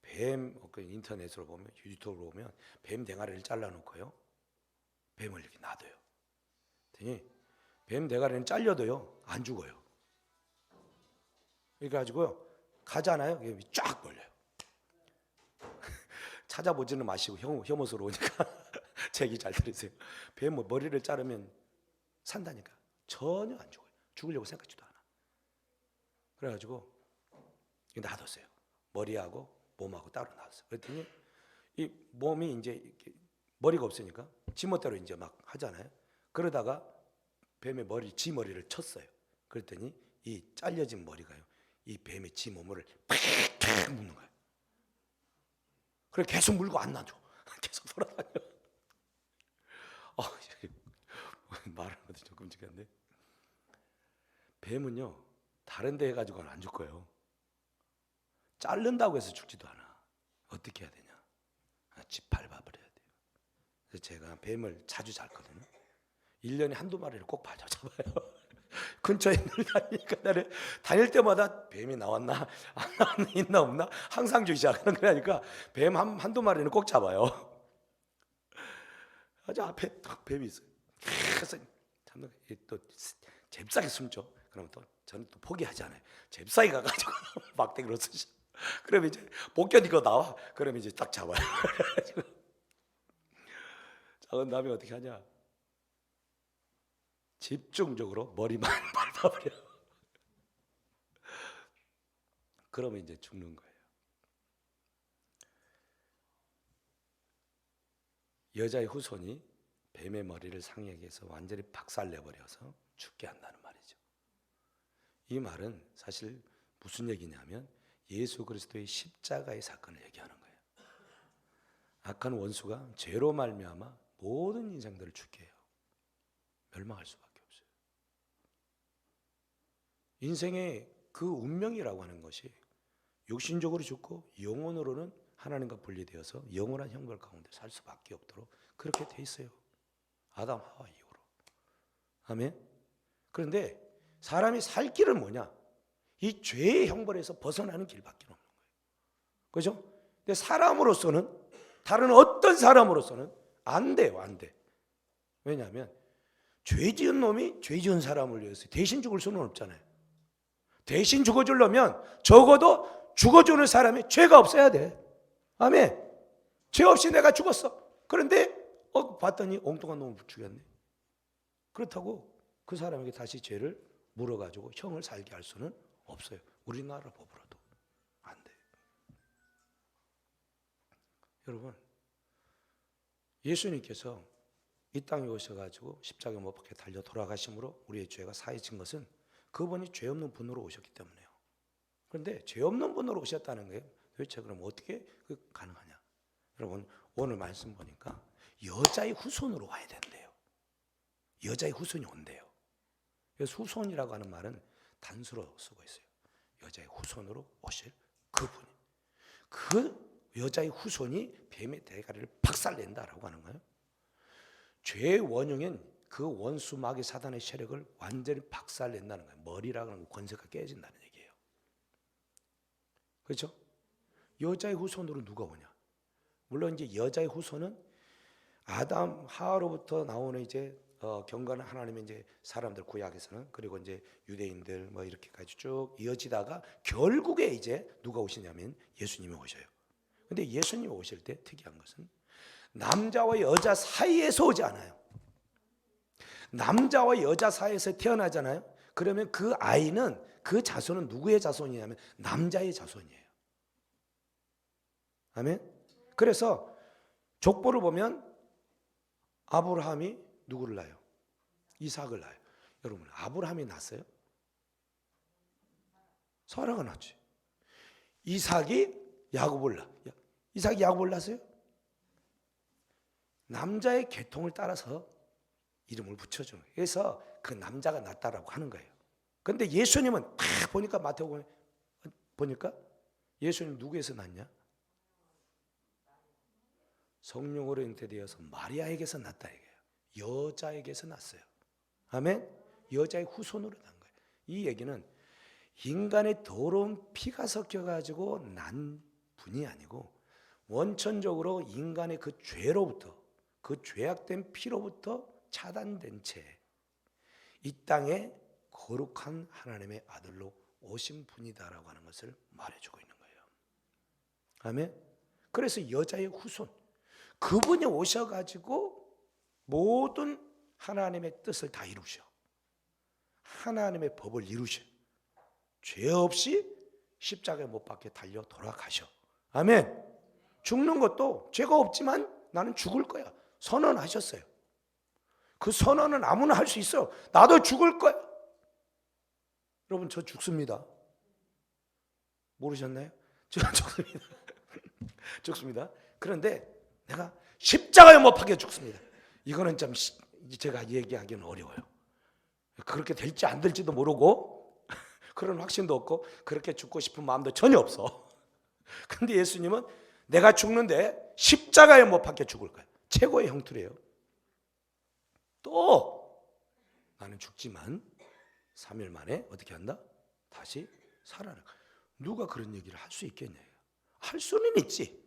뱀 인터넷으로 보면 유튜브로 보면 뱀 대가리를 잘라놓고요 뱀을 이렇게 놔둬요. 뱀 대가리는 잘려도요 안 죽어요. 그래가지고요 가잖아요 쫙 벌려요. 찾아보지는 마시고 혐오스러우니까 제 얘기 잘 들으세요. 뱀 머리를 자르면 산다니까. 전혀 안 죽어요. 죽으려고 생각지도 않아. 그래가지고 놔뒀어요. 머리하고 몸하고 따로 놔뒀어요. 그랬더니 이 몸이 이제 이렇게 머리가 없으니까 지멋대로 이제 막 하잖아요. 그러다가 뱀의 지 머리를 쳤어요. 그랬더니 이 잘려진 머리가요. 이 뱀의 지 몸을 팍 묶는 거예요. 그래 계속 물고 안 놔줘. 계속 돌아다녀. 말하는 것도 조금 끔찍한데 뱀은요 다른 데 해가지고는 안 죽고요 자른다고 해서 죽지도 않아. 어떻게 해야 되냐? 집 밟아버려야 돼요. 그래서 제가 뱀을 자주 잡거든요. 1년에 한두 마리를 꼭 잡아요. 근처에 늘 다니니까 나를 다닐 때마다 뱀이 나왔나 안 나왔나 있나 없나 항상 주기 시작하는 거라니까 뱀 한두 마리는 꼭 잡아요. 아주 앞에 딱 뱀이 있어요. 그래서 참 또 잽싸게 숨죠. 그러면 또 저는 또 포기하지 않아요. 잽싸게 가가지고 막대기로 쓰시. 그러면 이제 못 견디고 나와. 그러면 이제 딱 잡아요. 작은 다음에 어떻게 하냐? 집중적으로 머리만 밟아버려. 그러면 이제 죽는 거예요. 여자의 후손이 뱀의 머리를 상에게서 완전히 박살내버려서 죽게 한다는 말이죠. 이 말은 사실 무슨 얘기냐면 예수 그리스도의 십자가의 사건을 얘기하는 거예요. 악한 원수가 죄로 말미암아 모든 인생들을 죽게 해요. 멸망할 수밖에 없어요. 인생의 그 운명이라고 하는 것이 육신적으로 죽고 영혼으로는 하나님과 분리되어서 영원한 형벌 가운데 살 수밖에 없도록 그렇게 돼 있어요. 아담 하와 이후로. 아멘. 그런데 사람이 살 길은 뭐냐? 이 죄의 형벌에서 벗어나는 길밖에 없는 거예요. 그죠? 근데 사람으로서는 다른 어떤 사람으로서는 안 돼요. 안 돼. 왜냐하면 죄 지은 놈이 죄 지은 사람을 위해서 대신 죽을 수는 없잖아요. 대신 죽어주려면 적어도 죽어주는 사람이 죄가 없어야 돼. 아멘. 죄 없이 내가 죽었어. 그런데 봤더니 엉뚱한 놈을 죽였네. 그렇다고 그 사람에게 다시 죄를 물어가지고 형을 살게 할 수는 없어요. 우리나라 법으로도 안 돼. 여러분, 예수님께서 이 땅에 오셔가지고 십자가에 못 박혀 달려 돌아가심으로 우리의 죄가 사해진 것은 그분이 죄 없는 분으로 오셨기 때문에요. 그런데 죄 없는 분으로 오셨다는 거예요. 도대체 그럼 어떻게 가능하냐? 여러분, 오늘 말씀 보니까 여자의 후손으로 와야 된대요. 여자의 후손이 온대요. 그래서 후손이라고 하는 말은 단수로 쓰고 있어요. 여자의 후손으로 오실 그분이. 그 여자의 후손이 뱀의 대가리를 박살낸다라고 하는 거예요. 죄의 원흉인 그 원수 마귀 사단의 세력을 완전히 박살낸다는 거예요. 머리라고 하는 권세가 깨진다는 얘기예요. 그렇죠? 여자의 후손으로 누가 오냐? 물론 이제 여자의 후손은 아담 하와로부터 나오는 이제 경건한 하나님의 이제 사람들 구약에서는 그리고 이제 유대인들 뭐 이렇게까지 쭉 이어지다가 결국에 이제 누가 오시냐면 예수님이 오셔요. 근데 예수님이 오실 때 특이한 것은 남자와 여자 사이에서 오지 않아요. 남자와 여자 사이에서 태어나잖아요. 그러면 그 아이는 그 자손은 누구의 자손이냐면 남자의 자손이에요. 아멘. 그래서 족보를 보면 아브라함이 누구를 낳아요? 이삭을 낳아요. 여러분, 아브라함이 낳았어요? 사라가 낳지. 이삭이 야곱을 낳아. 이삭이 야곱을 낳았어요? 남자의 계통을 따라서 이름을 붙여주는 거예요. 그래서 그 남자가 낳았다라고 하는 거예요. 그런데 예수님은 딱 보니까 마태복음 보니까 예수님 누구에서 낳냐? 성령으로 잉태되어서 마리아에게서 낳았다 이거예요. 여자에게서 낳았어요. 아멘. 여자의 후손으로 난 거예요. 이 얘기는 인간의 더러운 피가 섞여가지고 난 분이 아니고 원천적으로 인간의 그 죄로부터 그 죄악된 피로부터 차단된 채 이 땅에 거룩한 하나님의 아들로 오신 분이다라고 하는 것을 말해주고 있는 거예요. 아멘. 그래서 여자의 후손 그분이 오셔가지고 모든 하나님의 뜻을 다 이루셔. 하나님의 법을 이루셔. 죄 없이 십자가에 못 박혀 달려 돌아가셔. 아멘. 죽는 것도 죄가 없지만 나는 죽을 거야. 선언하셨어요. 그 선언은 아무나 할 수 있어요. 나도 죽을 거야. 여러분, 저 죽습니다. 모르셨나요? 저 죽습니다. 죽습니다. 그런데 내가 십자가에 못 박혀 죽습니다. 이거는 좀 제가 얘기하기는 어려워요. 그렇게 될지 안 될지도 모르고 그런 확신도 없고 그렇게 죽고 싶은 마음도 전혀 없어. 근데 예수님은 내가 죽는데 십자가에 못 박혀 죽을 거야. 최고의 형투래요. 또 나는 죽지만 3일 만에 어떻게 한다? 다시 살아나. 누가 그런 얘기를 할 수 있겠냐? 할 수는 있지.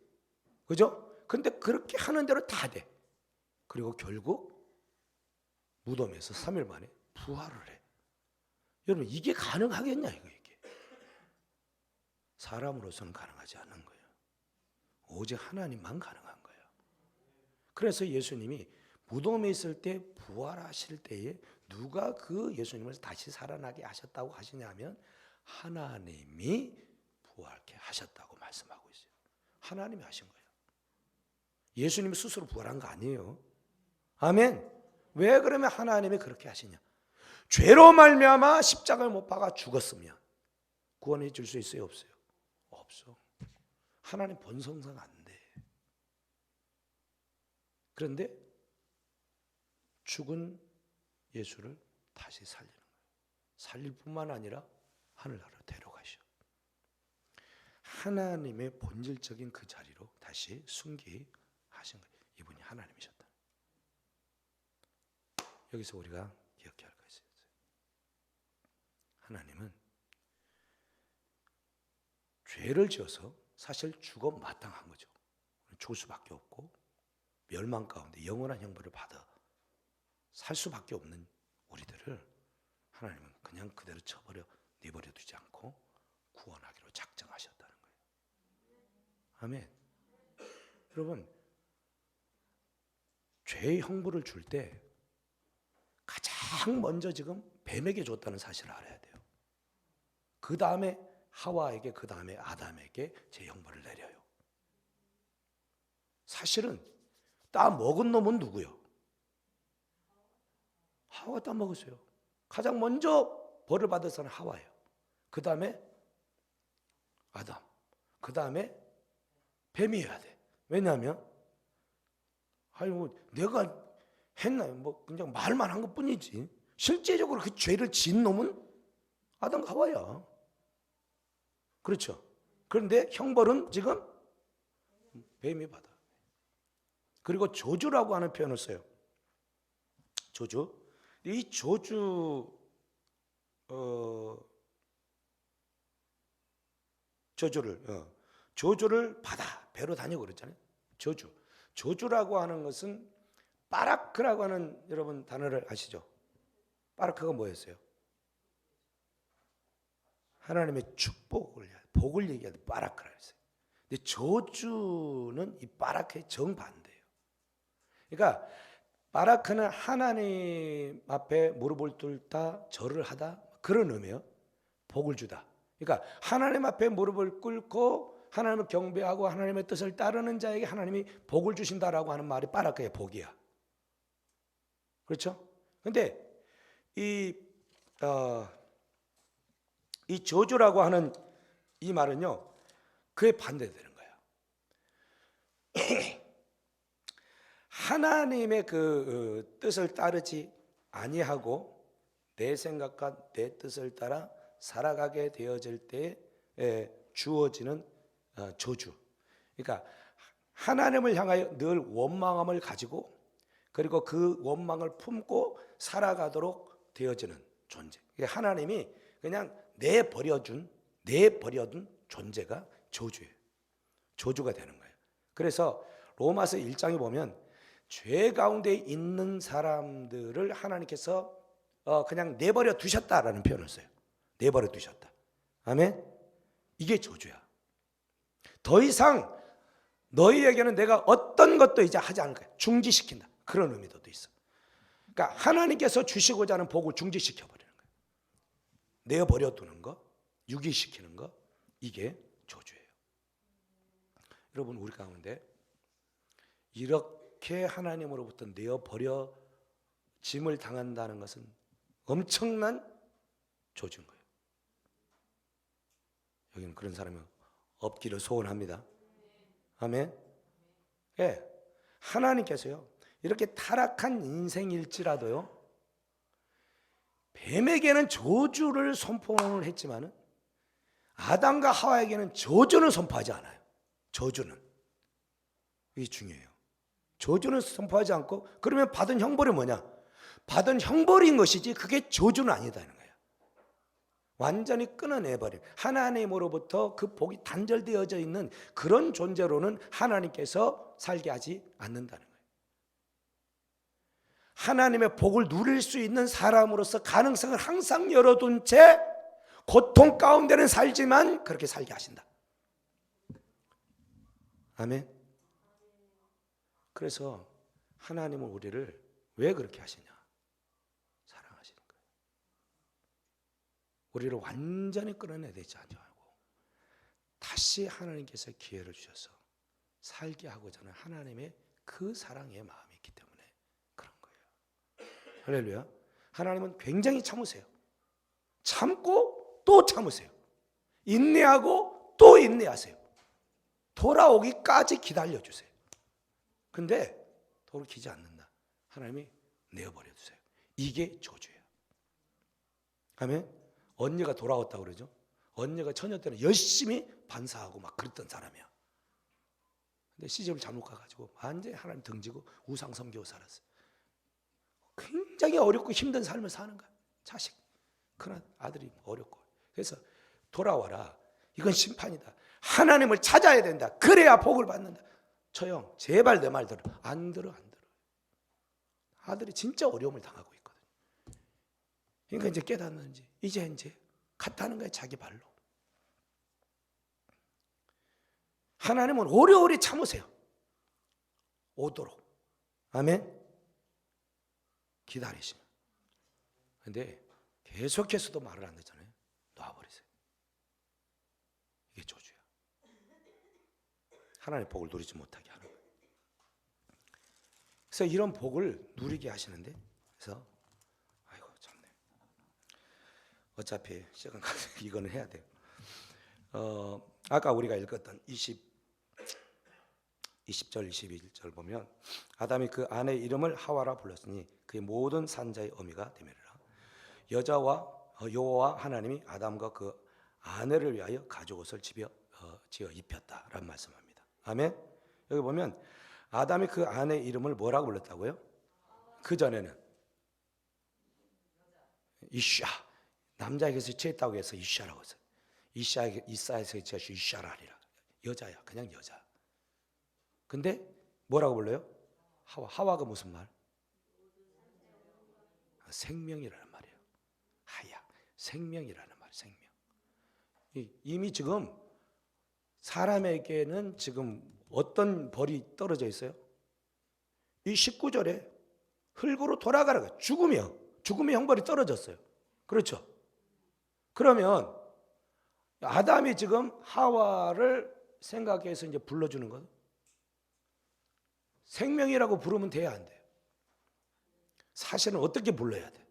그죠? 근데 그렇게 하는 대로 다 돼. 그리고 결국 무덤에서 3일 만에 부활을 해. 여러분 이게 가능하겠냐 이게. 사람으로서는 가능하지 않는 거예요. 오직 하나님만 가능한 거예요. 그래서 예수님이 무덤에 있을 때 부활하실 때에 누가 그 예수님을 다시 살아나게 하셨다고 하시냐면 하나님이 부활케 하셨다고 말씀하고 있어요. 하나님이 하신 거예요. 예수님이 스스로 부활한 거 아니에요. 아멘. 왜 그러면 하나님이 그렇게 하시냐? 죄로 말미암아 십자가를 못 박아 죽었으면 구원해 줄 수 있어요, 없어요? 없어. 하나님 본성상 안 돼. 그런데 죽은 예수를 다시 살리는 거예요. 살릴 뿐만 아니라 하늘나라로 데려가셔. 하나님의 본질적인 그 자리로 다시 승기하신 거예요. 이분이 하나님이셨다. 여기서 우리가 기억해야 할 것이 있어요. 하나님은 죄를 지어서 사실 죽어 마땅한 거죠. 죽을 수밖에 없고 멸망 가운데 영원한 형벌을 받아 살 수밖에 없는 우리들을 하나님은 그냥 그대로 내버려 두지 않고 구원하기로 작정하셨다는 거예요. 아멘. 여러분 죄의 형벌을 줄 때 가장 먼저 지금 뱀에게 줬다는 사실을 알아야 돼요. 그 다음에 하와에게, 그 다음에 아담에게 제 형벌을 내려요. 사실은 따 먹은 놈은 누구요? 하와가 따 먹었어요. 가장 먼저 벌을 받을 사람은 하와예요. 그 다음에 아담, 그 다음에 뱀이어야 돼. 왜냐하면 아유 내가 했나요? 뭐 그냥 말만 한 것뿐이지 실제적으로 그 죄를 지은 놈은 아담과 하와야. 그렇죠. 그런데 형벌은 지금 뱀이 받아. 그리고 저주라고 하는 표현을 써요. 저주. 이 저주를 받아. 배로 다니고 그랬잖아요. 저주라고 하는 것은 바라크라고 하는 여러분 단어를 아시죠? 바라크가 뭐였어요? 하나님의 축복을, 복을 얘기하는 바라크라 했어요. 근데 저주는 이 바라크의 정반대예요. 그러니까 바라크는 하나님 앞에 무릎을 꿇다, 절을 하다 그런 의미예요. 복을 주다. 그러니까 하나님 앞에 무릎을 꿇고 하나님을 경배하고 하나님의 뜻을 따르는 자에게 하나님이 복을 주신다라고 하는 말이 바라크의 복이야. 그렇죠? 근데 이 저주라고 하는 이 말은요, 그에 반대되는 거예요. 하나님의 그 뜻을 따르지 아니하고 내 생각과 내 뜻을 따라 살아가게 되어질 때 주어지는 저주. 그러니까 하나님을 향하여 늘 원망함을 가지고 그리고 그 원망을 품고 살아가도록 되어지는 존재. 하나님이 그냥 내버려둔 존재가 저주예요. 저주가 되는 거예요. 그래서 로마서 1장에 보면 죄 가운데 있는 사람들을 하나님께서 그냥 내버려 두셨다라는 표현을 써요. 내버려 두셨다. 아멘. 이게 저주야. 더 이상 너희에게는 내가 어떤 것도 이제 하지 않을 거야. 중지시킨다. 그런 의미도 있어. 그러니까 하나님께서 주시고자 하는 복을 중지시켜 버리는 거예요. 내버려 두는 거, 유기시키는 거, 이게 저주예요. 여러분 우리 가운데 이렇게 하나님으로부터 내어버려 짐을 당한다는 것은 엄청난 저주인 거예요. 여기는 그런 사람이 없기를 소원합니다. 아멘. 예, 하나님께서요 이렇게 타락한 인생일지라도요 뱀에게는 저주를 선포를 했지만은 아담과 하와에게는 저주는 선포하지 않아요. 저주는 이게 중요해요. 저주는 선포하지 않고 그러면 받은 형벌이 뭐냐? 받은 형벌인 것이지 그게 저주는 아니다는 거예요. 완전히 끊어내버린, 하나님으로부터 그 복이 단절되어져 있는 그런 존재로는 하나님께서 살게 하지 않는다는 거예요. 하나님의 복을 누릴 수 있는 사람으로서 가능성을 항상 열어둔 채 고통 가운데는 살지만 그렇게 살게 하신다. 아멘. 그래서 하나님은 우리를 왜 그렇게 하시냐? 사랑하시는 거예요. 우리를 완전히 끌어내야 되지 않냐고, 다시 하나님께서 기회를 주셔서 살게 하고자 하는 하나님의 그 사랑의 마음이 있기 때문에 그런 거예요. 할렐루야. 하나님은 굉장히 참으세요. 참고 또 참으세요. 인내하고 또 인내하세요. 돌아오기까지 기다려주세요. 근데 돌이키지 않는다. 하나님이 내어버려 주세요. 이게 저주예요. 아멘. 언니가 돌아왔다고 그러죠. 언니가 처녀 때는 열심히 반사하고 막 그랬던 사람이야. 근데 시집을 잘못 가가지고 완전히 하나님 등지고 우상 섬기고 살았어요. 굉장히 어렵고 힘든 삶을 사는 거야. 자식, 큰 아들이 어렵고. 그래서 돌아와라. 이건 심판이다. 하나님을 찾아야 된다. 그래야 복을 받는다. 처형, 제발 내 말 들어. 안 들어. 아들이 진짜 어려움을 당하고 있거든요. 그러니까 이제 깨닫는지 이제 갔다는 거예요. 자기 발로. 하나님은 오래오래 참으세요. 오도록. 아멘. 기다리시면. 근데 계속해서도 말을 안 듣잖아요. 놔버리세요. 이게 저주야. 하나님의 복을 누리지 못하게 하는 거예요. 그래서 이런 복을 누리게 하시는데, 그래서 아이고 참네. 어차피 시간 가서 이거는 해야 돼요. 아까 우리가 읽었던 20절 21절 보면 아담이 그 아내의 이름을 하와라 불렀으니 그의 모든 산자의 어미가 되매라. 여호와 하나님이 아담과 그 아내를 위하여 가죽옷을 지어 입혔다라는 말씀합니다. 아멘. 여기 보면 아담이 그 아내의 이름을 뭐라고 불렀다고요? 그 전에는 이샤, 남자에게서 취했다고 해서 이샤라고 했어요. 이사에서 취해서 이샤라 하리라. 여자야, 그냥 여자. 근데 뭐라고 불러요? 하와가 무슨 말? 생명이라는 말이에요. 하야, 생명이라는 말, 생명. 이미 지금 사람에게는 지금 어떤 벌이 떨어져 있어요? 이 19절에 흙으로 돌아가라. 죽음의 형벌이 떨어졌어요. 그렇죠? 그러면 아담이 지금 하와를 생각해서 이제 불러주는 것, 생명이라고 부르면 돼야 안 돼요? 사실은 어떻게 불러야 돼?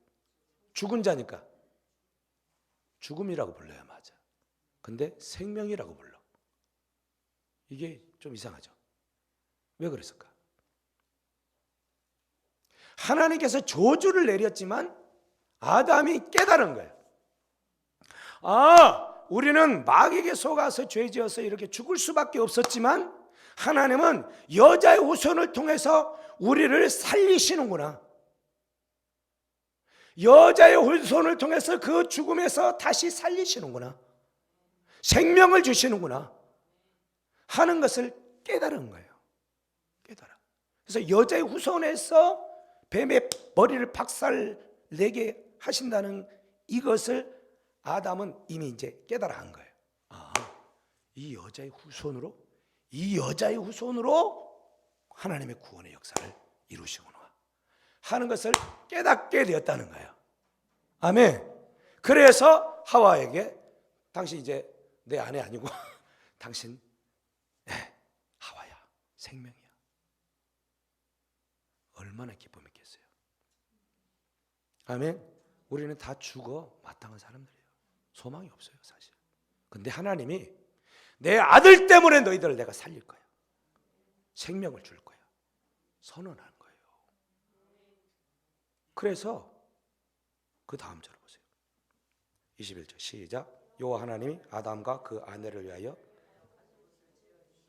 죽은 자니까 죽음이라고 불러야 맞아. 근데 생명이라고 불러. 이게 좀 이상하죠? 왜 그랬을까? 하나님께서 저주를 내렸지만 아담이 깨달은 거예요. 우리는 마귀에게 속아서 죄지어서 이렇게 죽을 수밖에 없었지만 하나님은 여자의 후손을 통해서 우리를 살리시는구나. 여자의 후손을 통해서 그 죽음에서 다시 살리시는구나. 생명을 주시는구나 하는 것을 깨달은 거예요. 깨달아. 그래서 여자의 후손에서 뱀의 머리를 박살내게 하신다는 이것을 아담은 이미 이제 깨달아 한 거예요. 이 여자의 후손으로 하나님의 구원의 역사를 이루시구나 하는 것을 깨닫게 되었다는 거예요. 아멘. 그래서 하와에게 당신 이제 내 아내 아니고 당신 하와야, 생명이야. 얼마나 기쁨이겠어요. 아멘. 우리는 다 죽어 마땅한 사람들이에요. 소망이 없어요, 사실. 근데 하나님이 내 아들 때문에 너희들을 내가 살릴 거야. 생명을 줄 거야. 선언한 거예요. 그래서 그 다음 절을 보세요. 21절 시작. 여호와 하나님이 아담과 그 아내를 위하여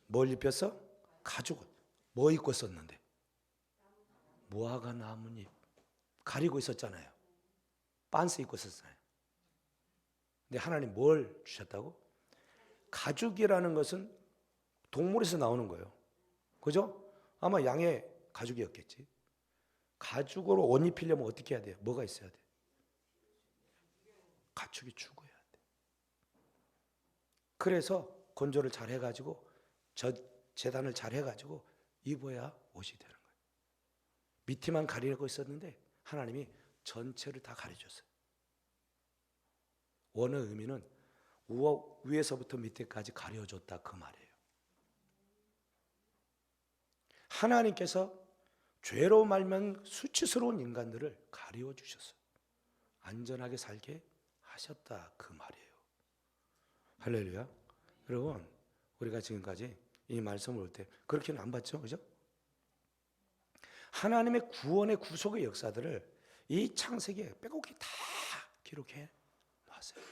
뭘 입혔어? 가죽옷. 뭐 입고 썼는데? 무화과 나뭇잎 가리고 있었잖아요. 반스 입고 있었잖아요. 근데 하나님 뭘 주셨다고? 가죽이라는 것은 동물에서 나오는 거예요. 그죠? 아마 양의 가죽이었겠지. 가죽으로 옷 입히려면 어떻게 해야 돼요? 뭐가 있어야 돼? 가축이 죽어야 돼. 그래서 건조를 잘 해가지고 재단을 잘 해가지고 입어야 옷이 되는 거예요. 밑에만 가리고 있었는데 하나님이 전체를 다 가려줬어요. 원의 의미는 위에서부터 밑에까지 가려줬다 그 말이에요. 하나님께서 죄로 말면 수치스러운 인간들을 가리워 주셨어요. 안전하게 살게 하셨다 그 말이에요. 할렐루야. 여러분, 우리가 지금까지 이 말씀을 볼 때 그렇게는 안 봤죠, 그죠? 하나님의 구원의 구속의 역사들을 이 창세기에 빼곡히 다 기록해 놨어요.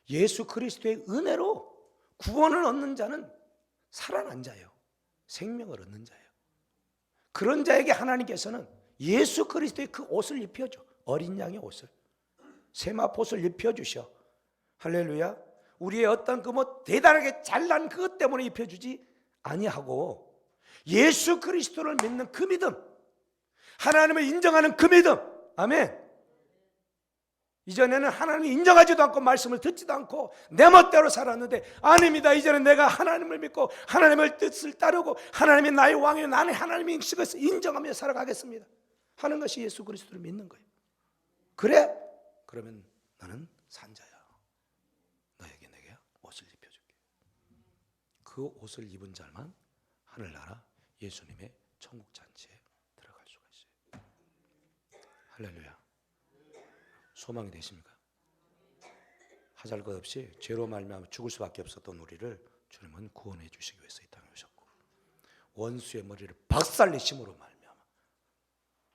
예수 그리스도의 은혜로 구원을 얻는 자는 살아난 자예요. 생명을 얻는 자예요. 그런 자에게 하나님께서는 예수 그리스도의 그 옷을 입혀줘. 어린 양의 옷을, 세마포옷을 입혀주셔. 할렐루야. 우리의 어떤 그 뭐 대단하게 잘난 그것 때문에 입혀주지 아니하고 예수 그리스도를 믿는 그 믿음, 하나님을 인정하는 그 믿음. 아멘. 이전에는 하나님을 인정하지도 않고 말씀을 듣지도 않고 내 멋대로 살았는데 아닙니다. 이제는 내가 하나님을 믿고 하나님의 뜻을 따르고 하나님이 나의 왕이요 나는 하나님의 인식을 인정하며 살아가겠습니다 하는 것이 예수 그리스도를 믿는 거예요. 그래? 그러면 나는 산자야. 너에게 내가 옷을 입혀줄게. 그 옷을 입은 자만 하늘나라 예수님의 천국 잔치에 들어갈 수가 있어요. 할렐루야. 소망이 되십니까? 하잘 것 없이 죄로 말미암아 죽을 수밖에 없었던 우리를 주님은 구원해 주시기 위해서 이 땅에 오셨고 원수의 머리를 박살내심으로 말미암아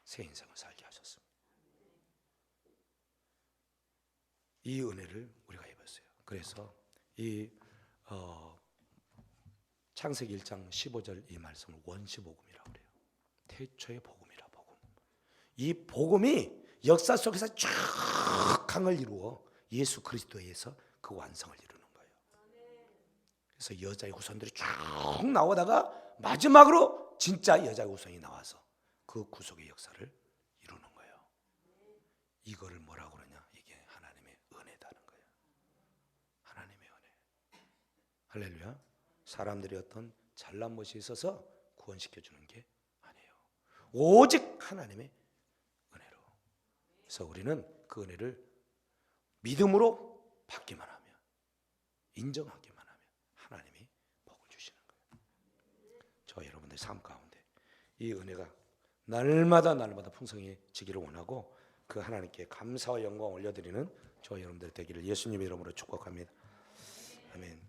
새 인생을 살게 하셨습니다. 이 은혜를 우리가 입었어요. 그래서 이 창세기 1장 15절 이 말씀을 원시복음이라고 그래요. 태초의 복음이라 복음. 이 복음이 역사 속에서 쭉 강을 이루어 예수 그리스도에 의해서 그 완성을 이루는 거예요. 그래서 여자의 후손들이 쭉 나오다가 마지막으로 진짜 여자의 후손이 나와서 그 구속의 역사를 이루는 거예요. 이거를 뭐라고 그러냐? 이게 하나님의 은혜다는 거예요. 하나님의 은혜. 할렐루야. 사람들이 어떤 잘난 것이 있어서 구원시켜주는 게 아니에요. 오직 하나님의 은혜로. 그래서 우리는 그 은혜를 믿음으로 받기만 하면, 인정하기만 하면 하나님이 복을 주시는 거예요. 저 여러분들 삶 가운데 이 은혜가 날마다 풍성해지기를 원하고 그 하나님께 감사와 영광을 올려드리는 저 여러분들 되기를 예수님의 이름으로 축복합니다. 아멘.